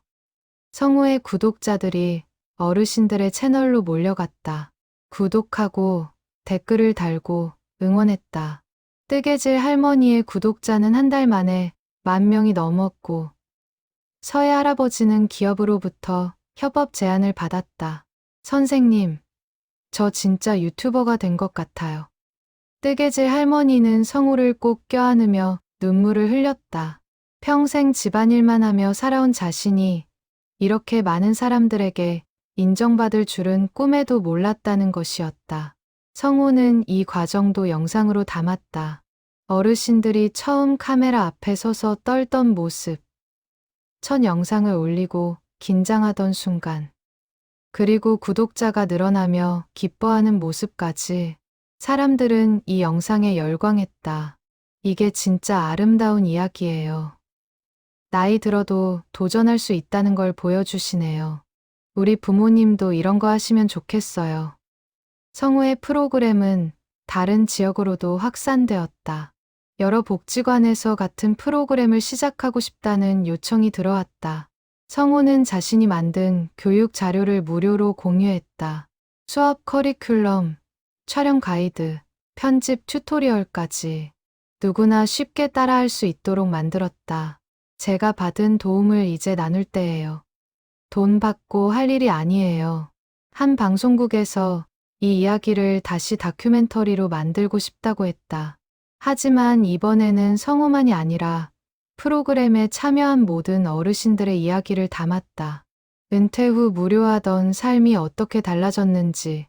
성우의 구독자들이 어르신들의 채널로 몰려갔다. 구독하고 댓글을 달고 응원했다. 뜨개질 할머니의 구독자는 한 달 만에 10,000명이 넘었고 서해 할아버지는 기업으로부터 협업 제안을 받았다. 선생님, 저 진짜 유튜버가 된 것 같아요. 뜨개질 할머니는 성우를 꼭 껴안으며 눈물을 흘렸다. 평생 집안일만 하며 살아온 자신이 이렇게 많은 사람들에게 인정받을 줄은 꿈에도 몰랐다는 것이었다. 성우는 이 과정도 영상으로 담았다. 어르신들이 처음 카메라 앞에 서서 떨던 모습, 첫 영상을 올리고 긴장하던 순간, 그리고 구독자가 늘어나며 기뻐하는 모습까지. 사람들은 이 영상에 열광했다. 이게 진짜 아름다운 이야기예요. 나이 들어도 도전할 수 있다는 걸 보여주시네요. 우리 부모님도 이런 거 하시면 좋겠어요. 성우의 프로그램은 다른 지역으로도 확산되었다. 여러 복지관에서 같은 프로그램을 시작하고 싶다는 요청이 들어왔다. 성우는 자신이 만든 교육 자료를 무료로 공유했다. 수업 커리큘럼, 촬영 가이드, 편집 튜토리얼까지 누구나 쉽게 따라할 수 있도록 만들었다. 제가 받은 도움을 이제 나눌 때예요. 돈 받고 할 일이 아니에요. 한 방송국에서 이 이야기를 다시 다큐멘터리로 만들고 싶다고 했다. 하지만 이번에는 성우만이 아니라 프로그램에 참여한 모든 어르신들의 이야기를 담았다. 은퇴 후 무료하던 삶이 어떻게 달라졌는지,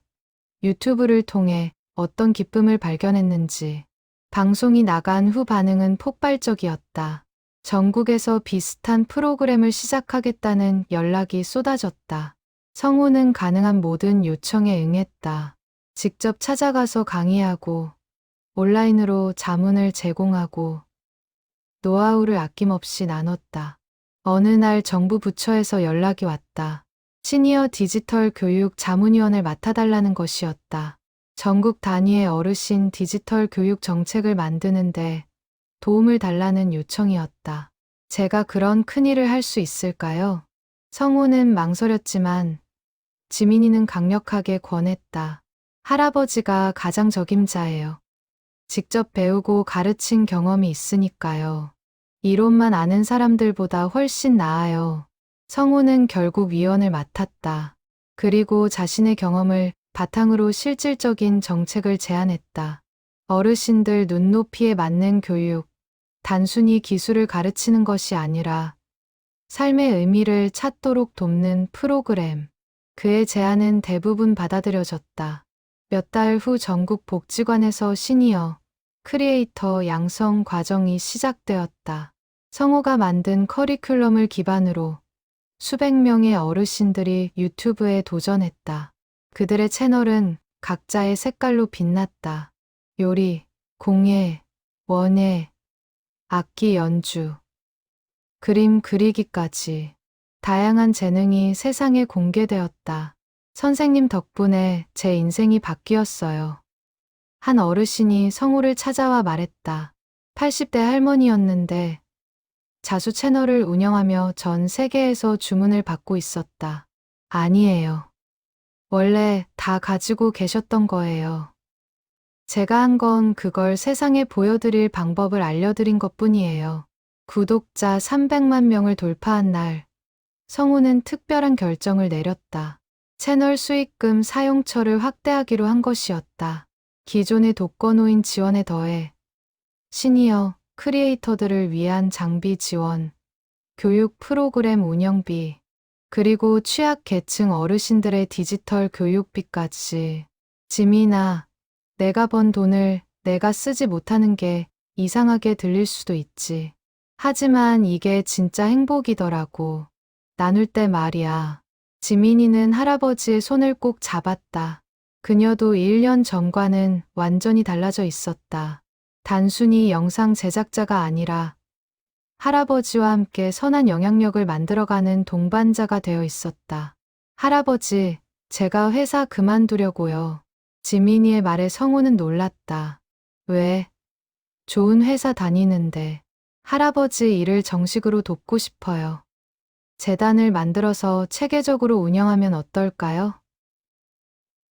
유튜브를 통해 어떤 기쁨을 발견했는지, 방송이 나간 후 반응은 폭발적이었다. 전국에서 비슷한 프로그램을 시작하겠다는 연락이 쏟아졌다. 성우는 가능한 모든 요청에 응했다. 직접 찾아가서 강의하고, 온라인으로 자문을 제공하고, 노하우를 아낌없이 나눴다. 어느 날 정부 부처에서 연락이 왔다. 시니어 디지털 교육 자문위원을 맡아달라는 것이었다. 전국 단위의 어르신 디지털 교육 정책을 만드는데 도움을 달라는 요청이었다. 제가 그런 큰일을 할 수 있을까요? 성우는 망설였지만 지민이는 강력하게 권했다. 할아버지가 가장 적임자예요. 직접 배우고 가르친 경험이 있으니까요. 이론만 아는 사람들보다 훨씬 나아요. 성우는 결국 위원을 맡았다. 그리고 자신의 경험을 바탕으로 실질적인 정책을 제안했다. 어르신들 눈높이에 맞는 교육, 단순히 기술을 가르치는 것이 아니라 삶의 의미를 찾도록 돕는 프로그램. 그의 제안은 대부분 받아들여졌다. 몇 달 후 전국 복지관에서 시니어 크리에이터 양성 과정이 시작되었다. 성우가 만든 커리큘럼을 기반으로 수백 명의 어르신들이 유튜브에 도전했다. 그들의 채널은 각자의 색깔로 빛났다. 요리, 공예, 원예, 악기 연주, 그림 그리기까지 다양한 재능이 세상에 공개되었다. 선생님 덕분에 제 인생이 바뀌었어요. 한 어르신이 성우를 찾아와 말했다. 80대 할머니였는데 자수 채널을 운영하며 전 세계에서 주문을 받고 있었다. 아니에요. 원래 다 가지고 계셨던 거예요. 제가 한 건 그걸 세상에 보여드릴 방법을 알려드린 것뿐이에요. 구독자 300만 명을 돌파한 날, 성우는 특별한 결정을 내렸다. 채널 수익금 사용처를 확대하기로 한 것이었다. 기존의 독거노인 지원에 더해 시니어 크리에이터들을 위한 장비 지원, 교육 프로그램 운영비, 그리고 취약계층 어르신들의 디지털 교육비까지. 지민아, 내가 번 돈을 내가 쓰지 못하는 게 이상하게 들릴 수도 있지. 하지만 이게 진짜 행복이더라고. 나눌 때 말이야. 지민이는 할아버지의 손을 꼭 잡았다. 그녀도 1년 전과는 완전히 달라져 있었다. 단순히 영상 제작자가 아니라 할아버지와 함께 선한 영향력을 만들어가는 동반자가 되어 있었다. 할아버지, 제가 회사 그만두려고요. 지민이의 말에 성우는 놀랐다. 왜? 좋은 회사 다니는데. 할아버지 일을 정식으로 돕고 싶어요. 재단을 만들어서 체계적으로 운영하면 어떨까요?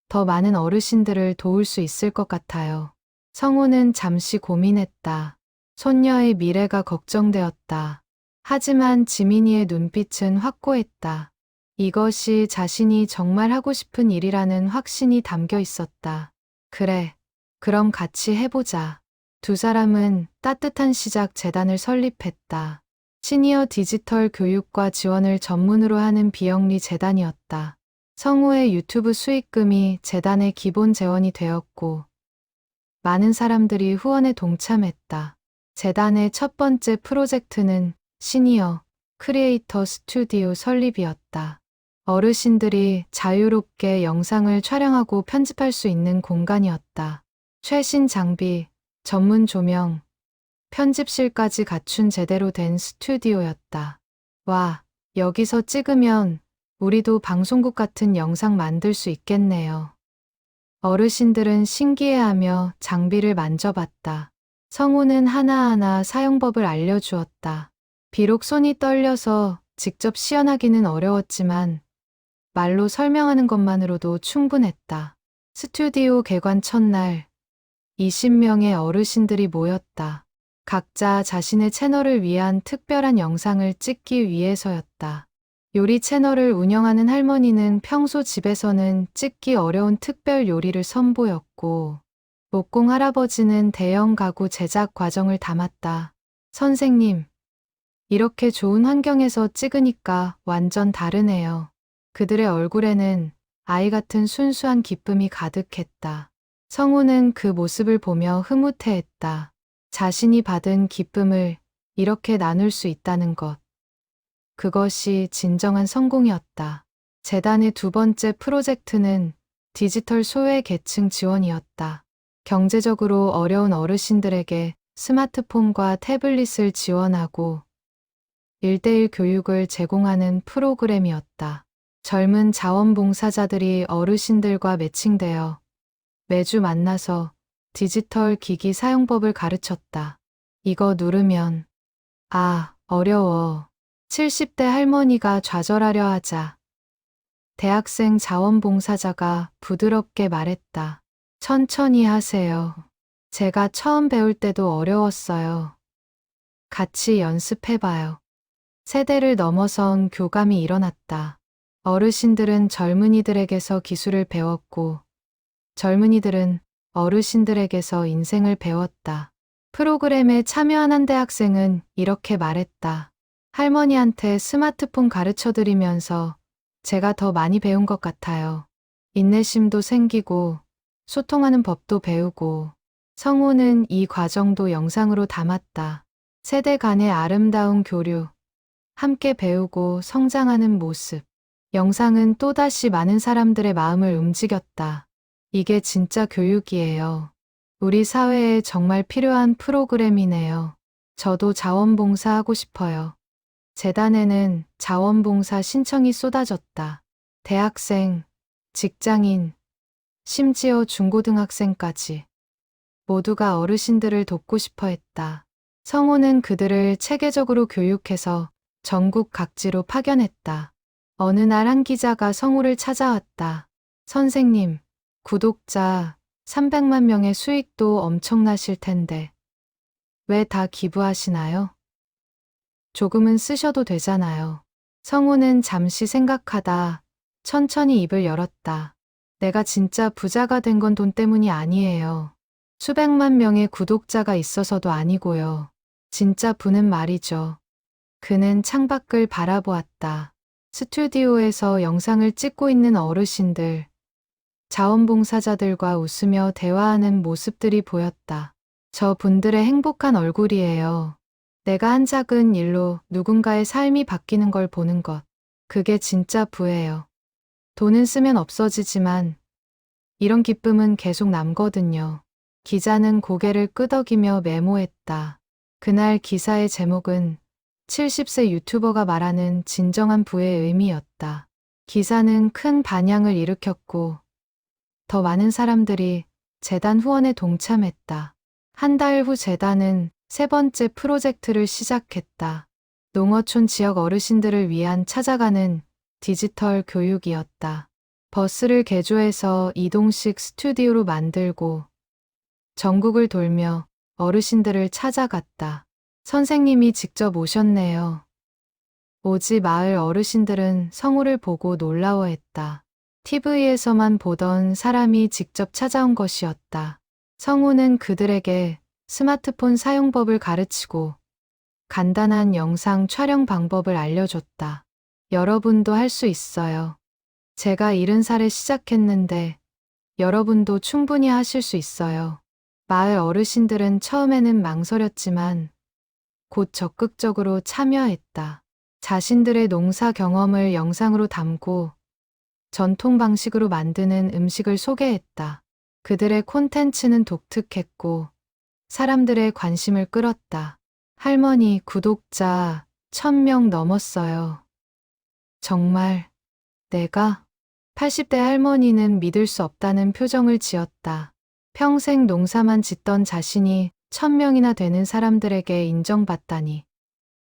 더 많은 어르신들을 도울 수 있을 것 같아요. 성우는 잠시 고민했다. 손녀의 미래가 걱정되었다. 하지만 지민이의 눈빛은 확고했다. 이것이 자신이 정말 하고 싶은 일이라는 확신이 담겨 있었다. 그래, 그럼 같이 해보자. 두 사람은 따뜻한 시작 재단을 설립했다. 시니어 디지털 교육과 지원을 전문으로 하는 비영리 재단이었다. 성우의 유튜브 수익금이 재단의 기본 재원이 되었고, 많은 사람들이 후원에 동참했다. 재단의 첫 번째 프로젝트는 시니어 크리에이터 스튜디오 설립이었다. 어르신들이 자유롭게 영상을 촬영하고 편집할 수 있는 공간이었다. 최신 장비, 전문 조명, 편집실까지 갖춘 제대로 된 스튜디오였다. 와, 여기서 찍으면 우리도 방송국 같은 영상 만들 수 있겠네요. 어르신들은 신기해하며 장비를 만져봤다. 성우는 하나하나 사용법을 알려주었다. 비록 손이 떨려서 직접 시연하기는 어려웠지만 말로 설명하는 것만으로도 충분했다. 스튜디오 개관 첫날 20명의 어르신들이 모였다. 각자 자신의 채널을 위한 특별한 영상을 찍기 위해서였다. 요리 채널을 운영하는 할머니는 평소 집에서는 찍기 어려운 특별 요리를 선보였고, 목공 할아버지는 대형 가구 제작 과정을 담았다. 선생님, 이렇게 좋은 환경에서 찍으니까 완전 다르네요. 그들의 얼굴에는 아이 같은 순수한 기쁨이 가득했다. 성우는 그 모습을 보며 흐뭇해했다. 자신이 받은 기쁨을 이렇게 나눌 수 있다는 것. 그것이 진정한 성공이었다. 재단의 두 번째 프로젝트는 디지털 소외계층 지원이었다. 경제적으로 어려운 어르신들에게 스마트폰과 태블릿을 지원하고 1:1 교육을 제공하는 프로그램이었다. 젊은 자원봉사자들이 어르신들과 매칭되어 매주 만나서 디지털 기기 사용법을 가르쳤다. 이거 누르면, 아, 어려워. 70대 할머니가 좌절하려 하자. 대학생 자원봉사자가 부드럽게 말했다. 천천히 하세요. 제가 처음 배울 때도 어려웠어요. 같이 연습해봐요. 세대를 넘어선 교감이 일어났다. 어르신들은 젊은이들에게서 기술을 배웠고, 젊은이들은 어르신들에게서 인생을 배웠다. 프로그램에 참여한 한 대학생은 이렇게 말했다. 할머니한테 스마트폰 가르쳐 드리면서 제가 더 많이 배운 것 같아요. 인내심도 생기고, 소통하는 법도 배우고, 성우는 이 과정도 영상으로 담았다. 세대 간의 아름다운 교류, 함께 배우고 성장하는 모습. 영상은 또다시 많은 사람들의 마음을 움직였다. 이게 진짜 교육이에요. 우리 사회에 정말 필요한 프로그램이네요. 저도 자원봉사하고 싶어요. 재단에는 자원봉사 신청이 쏟아졌다. 대학생, 직장인, 심지어 중고등학생까지 모두가 어르신들을 돕고 싶어 했다. 성우는 그들을 체계적으로 교육해서 전국 각지로 파견했다. 어느 날 한 기자가 성우를 찾아왔다. 선생님, 구독자 300만 명의 수익도 엄청나실 텐데 왜 다 기부하시나요? 조금은 쓰셔도 되잖아요. 성우는 잠시 생각하다 천천히 입을 열었다. 내가 진짜 부자가 된 건 돈 때문이 아니에요. 수백만 명의 구독자가 있어서도 아니고요. 진짜 부는 말이죠. 그는 창밖을 바라보았다. 스튜디오에서 영상을 찍고 있는 어르신들, 자원봉사자들과 웃으며 대화하는 모습들이 보였다. 저 분들의 행복한 얼굴이에요. 내가 한 작은 일로 누군가의 삶이 바뀌는 걸 보는 것. 그게 진짜 부예요. 돈은 쓰면 없어지지만 이런 기쁨은 계속 남거든요. 기자는 고개를 끄덕이며 메모했다. 그날 기사의 제목은 70세 유튜버가 말하는 진정한 부의 의미였다. 기사는 큰 반향을 일으켰고 더 많은 사람들이 재단 후원에 동참했다. 한 달 후 재단은 세 번째 프로젝트를 시작했다. 농어촌 지역 어르신들을 위한 찾아가는 디지털 교육이었다. 버스를 개조해서 이동식 스튜디오로 만들고 전국을 돌며 어르신들을 찾아갔다. 선생님이 직접 오셨네요. 오지 마을 어르신들은 성우를 보고 놀라워했다. TV에서만 보던 사람이 직접 찾아온 것이었다. 성우는 그들에게 스마트폰 사용법을 가르치고 간단한 영상 촬영 방법을 알려줬다. 여러분도 할 수 있어요. 제가 70살에 시작했는데 여러분도 충분히 하실 수 있어요. 마을 어르신들은 처음에는 망설였지만 곧 적극적으로 참여했다. 자신들의 농사 경험을 영상으로 담고 전통 방식으로 만드는 음식을 소개했다. 그들의 콘텐츠는 독특했고 사람들의 관심을 끌었다. 할머니 구독자 1000명 넘었어요. 정말 내가? 80대 할머니는 믿을 수 없다는 표정을 지었다. 평생 농사만 짓던 자신이 1000명이나 되는 사람들에게 인정받다니.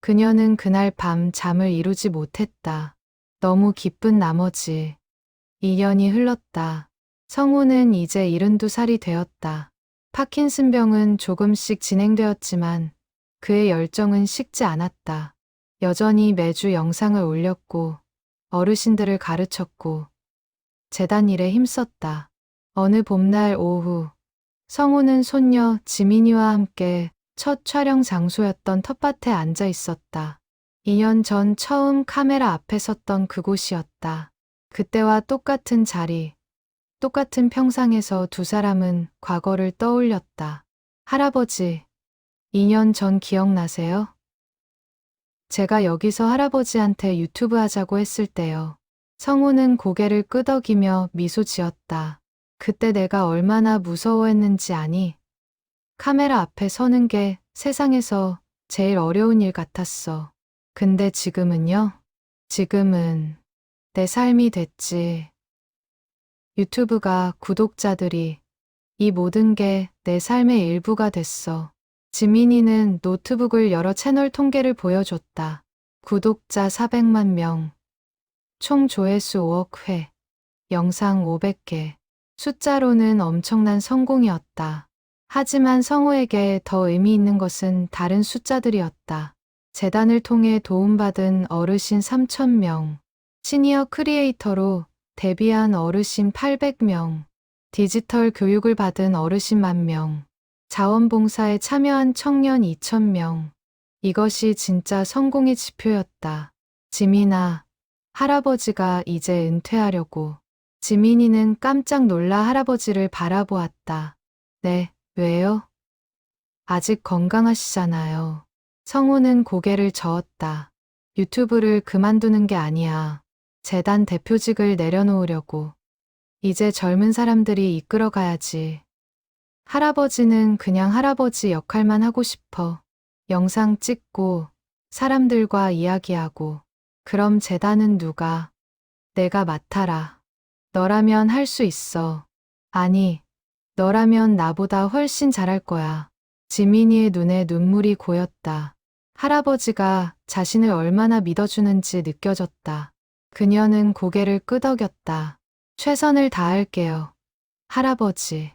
그녀는 그날 밤 잠을 이루지 못했다. 너무 기쁜 나머지 2년이 흘렀다. 성우는 이제 72살이 되었다. 파킨슨병은 조금씩 진행되었지만 그의 열정은 식지 않았다. 여전히 매주 영상을 올렸고 어르신들을 가르쳤고 재단 일에 힘썼다. 어느 봄날 오후 성우는 손녀 지민이와 함께 첫 촬영 장소였던 텃밭에 앉아 있었다. 2년 전 처음 카메라 앞에 섰던 그곳이었다. 그때와 똑같은 자리, 똑같은 평상에서 두 사람은 과거를 떠올렸다. 할아버지, 2년 전 기억나세요? 제가 여기서 할아버지한테 유튜브 하자고 했을 때요. 성우는 고개를 끄덕이며 미소 지었다. 그때 내가 얼마나 무서워했는지 아니? 카메라 앞에 서는 게 세상에서 제일 어려운 일 같았어. 근데 지금은요? 지금은 내 삶이 됐지. 유튜브가 구독자들이 이 모든 게 내 삶의 일부가 됐어. 지민이는 노트북을 열어 채널 통계를 보여줬다. 구독자 400만 명, 총 조회수 5억 회, 영상 500개. 숫자로는 엄청난 성공이었다. 하지만 성우에게 더 의미 있는 것은 다른 숫자들이었다. 재단을 통해 도움받은 어르신 3,000명, 시니어 크리에이터로 데뷔한 어르신 800명, 디지털 교육을 받은 어르신 10,000명, 자원봉사에 참여한 청년 2,000명. 이것이 진짜 성공의 지표였다. 지민아, 할아버지가 이제 은퇴하려고. 지민이는 깜짝 놀라 할아버지를 바라보았다. 네, 왜요? 아직 건강하시잖아요. 성우는 고개를 저었다. 유튜브를 그만두는 게 아니야. 재단 대표직을 내려놓으려고. 이제 젊은 사람들이 이끌어가야지. 할아버지는 그냥 할아버지 역할만 하고 싶어. 영상 찍고, 사람들과 이야기하고. 그럼 재단은 누가? 내가 맡아라. 너라면 할 수 있어. 아니, 너라면 나보다 훨씬 잘할 거야. 지민이의 눈에 눈물이 고였다. 할아버지가 자신을 얼마나 믿어주는지 느껴졌다. 그녀는 고개를 끄덕였다. 최선을 다할게요. 할아버지.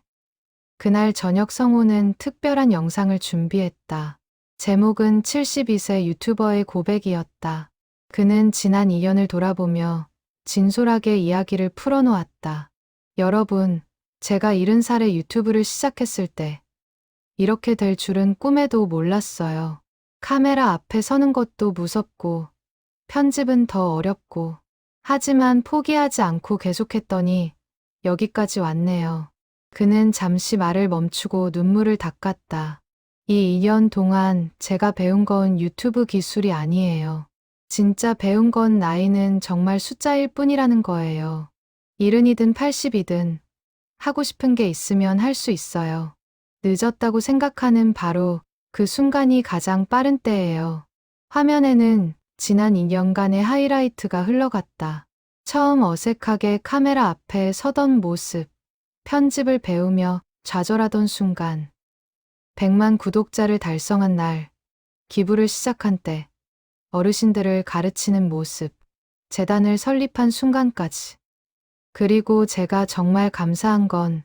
그날 저녁 성우는 특별한 영상을 준비했다. 제목은 72세 유튜버의 고백이었다. 그는 지난 2년을 돌아보며 진솔하게 이야기를 풀어놓았다. 여러분, 제가 70살에 유튜브를 시작했을 때 이렇게 될 줄은 꿈에도 몰랐어요. 카메라 앞에 서는 것도 무섭고 편집은 더 어렵고 하지만 포기하지 않고 계속했더니 여기까지 왔네요. 그는 잠시 말을 멈추고 눈물을 닦았다. 이 2년 동안 제가 배운 건 유튜브 기술이 아니에요. 진짜 배운 건 나이는 정말 숫자일 뿐이라는 거예요. 70이든 80이든 하고 싶은 게 있으면 할 수 있어요. 늦었다고 생각하는 바로 그 순간이 가장 빠른 때예요. 화면에는 지난 2년간의 하이라이트가 흘러갔다. 처음 어색하게 카메라 앞에 서던 모습, 편집을 배우며 좌절하던 순간, 100만 구독자를 달성한 날, 기부를 시작한 때, 어르신들을 가르치는 모습, 재단을 설립한 순간까지. 그리고 제가 정말 감사한 건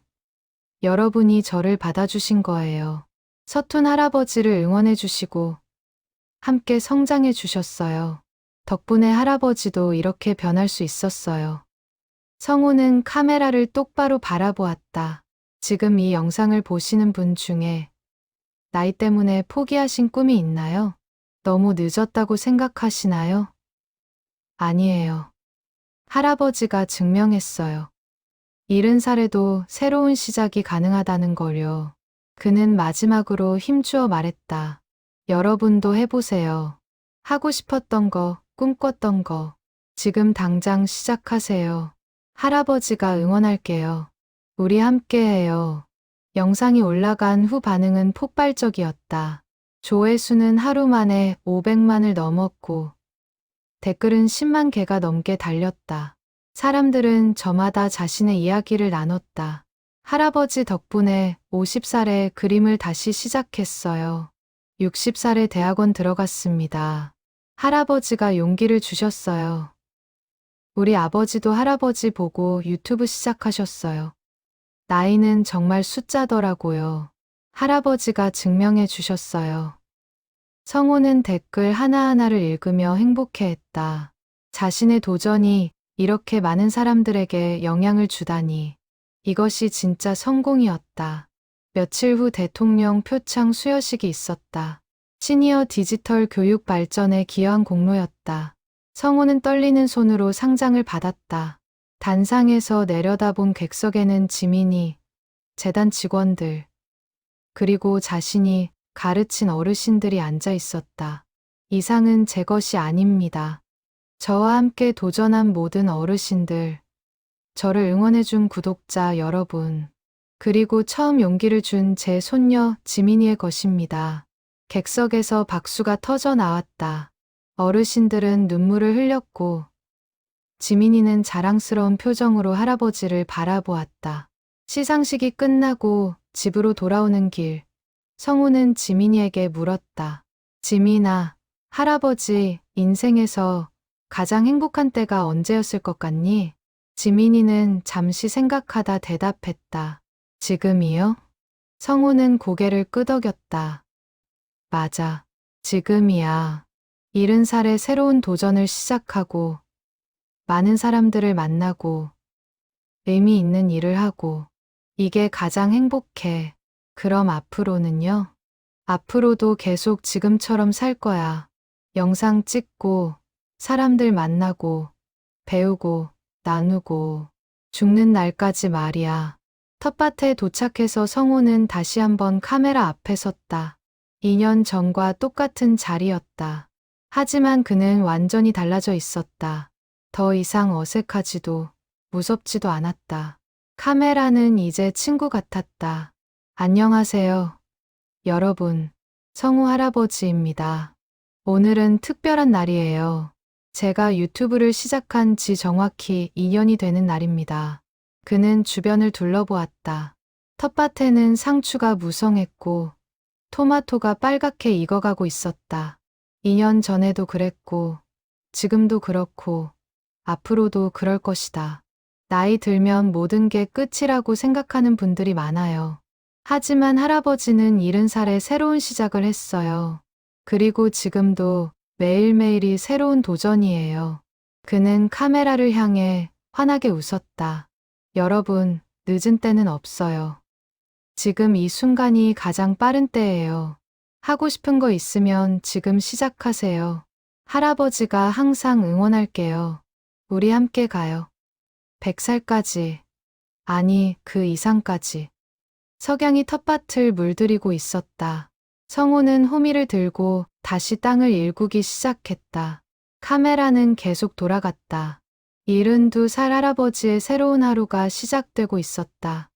여러분이 저를 받아주신 거예요. 서툰 할아버지를 응원해 주시고 함께 성장해 주셨어요. 덕분에 할아버지도 이렇게 변할 수 있었어요. 성우는 카메라를 똑바로 바라보았다. 지금 이 영상을 보시는 분 중에 나이 때문에 포기하신 꿈이 있나요? 너무 늦었다고 생각하시나요? 아니에요. 할아버지가 증명했어요. 70살에도 새로운 시작이 가능하다는 걸요. 그는 마지막으로 힘주어 말했다. 여러분도 해보세요. 하고 싶었던 거, 꿈꿨던 거, 지금 당장 시작하세요. 할아버지가 응원할게요. 우리 함께해요. 영상이 올라간 후 반응은 폭발적이었다. 조회수는 하루 만에 500만을 넘었고 댓글은 10만 개가 넘게 달렸다. 사람들은 저마다 자신의 이야기를 나눴다. 할아버지 덕분에 50살에 그림을 다시 시작했어요. 60살에 대학원 들어갔습니다. 할아버지가 용기를 주셨어요. 우리 아버지도 할아버지 보고 유튜브 시작하셨어요. 나이는 정말 숫자더라고요. 할아버지가 증명해 주셨어요. 성우는 댓글 하나하나를 읽으며 행복해했다. 자신의 도전이 이렇게 많은 사람들에게 영향을 주다니. 이것이 진짜 성공이었다. 며칠 후 대통령 표창 수여식이 있었다. 시니어 디지털 교육 발전에 기여한 공로였다. 성우는 떨리는 손으로 상장을 받았다. 단상에서 내려다본 객석에는 지민이, 재단 직원들, 그리고 자신이 가르친 어르신들이 앉아 있었다. 이 상은 제 것이 아닙니다. 저와 함께 도전한 모든 어르신들, 저를 응원해준 구독자 여러분, 그리고 처음 용기를 준 제 손녀 지민이의 것입니다. 객석에서 박수가 터져 나왔다. 어르신들은 눈물을 흘렸고 지민이는 자랑스러운 표정으로 할아버지를 바라보았다. 시상식이 끝나고 집으로 돌아오는 길, 성우는 지민이에게 물었다. 지민아, 할아버지 인생에서 가장 행복한 때가 언제였을 것 같니? 지민이는 잠시 생각하다 대답했다. 지금이요? 성우는 고개를 끄덕였다. 맞아. 지금이야. 70살에 새로운 도전을 시작하고, 많은 사람들을 만나고, 의미 있는 일을 하고, 이게 가장 행복해. 그럼 앞으로는요? 앞으로도 계속 지금처럼 살 거야. 영상 찍고, 사람들 만나고, 배우고, 나누고, 죽는 날까지 말이야. 텃밭에 도착해서 성우는 다시 한번 카메라 앞에 섰다. 2년 전과 똑같은 자리였다. 하지만 그는 완전히 달라져 있었다. 더 이상 어색하지도 무섭지도 않았다. 카메라는 이제 친구 같았다. 안녕하세요. 여러분, 성우 할아버지입니다. 오늘은 특별한 날이에요. 제가 유튜브를 시작한 지 정확히 2년이 되는 날입니다. 그는 주변을 둘러보았다. 텃밭에는 상추가 무성했고 토마토가 빨갛게 익어가고 있었다. 2년 전에도 그랬고 지금도 그렇고 앞으로도 그럴 것이다. 나이 들면 모든 게 끝이라고 생각하는 분들이 많아요. 하지만 할아버지는 70살에 새로운 시작을 했어요. 그리고 지금도 매일매일이 새로운 도전이에요. 그는 카메라를 향해 환하게 웃었다. 여러분, 늦은 때는 없어요. 지금 이 순간이 가장 빠른 때예요. 하고 싶은 거 있으면 지금 시작하세요. 할아버지가 항상 응원할게요. 우리 함께 가요. 100살까지. 아니, 그 이상까지. 석양이 텃밭을 물들이고 있었다. 성우는 호미를 들고 다시 땅을 일구기 시작했다. 카메라는 계속 돌아갔다. 72살 할아버지의 새로운 하루가 시작되고 있었다.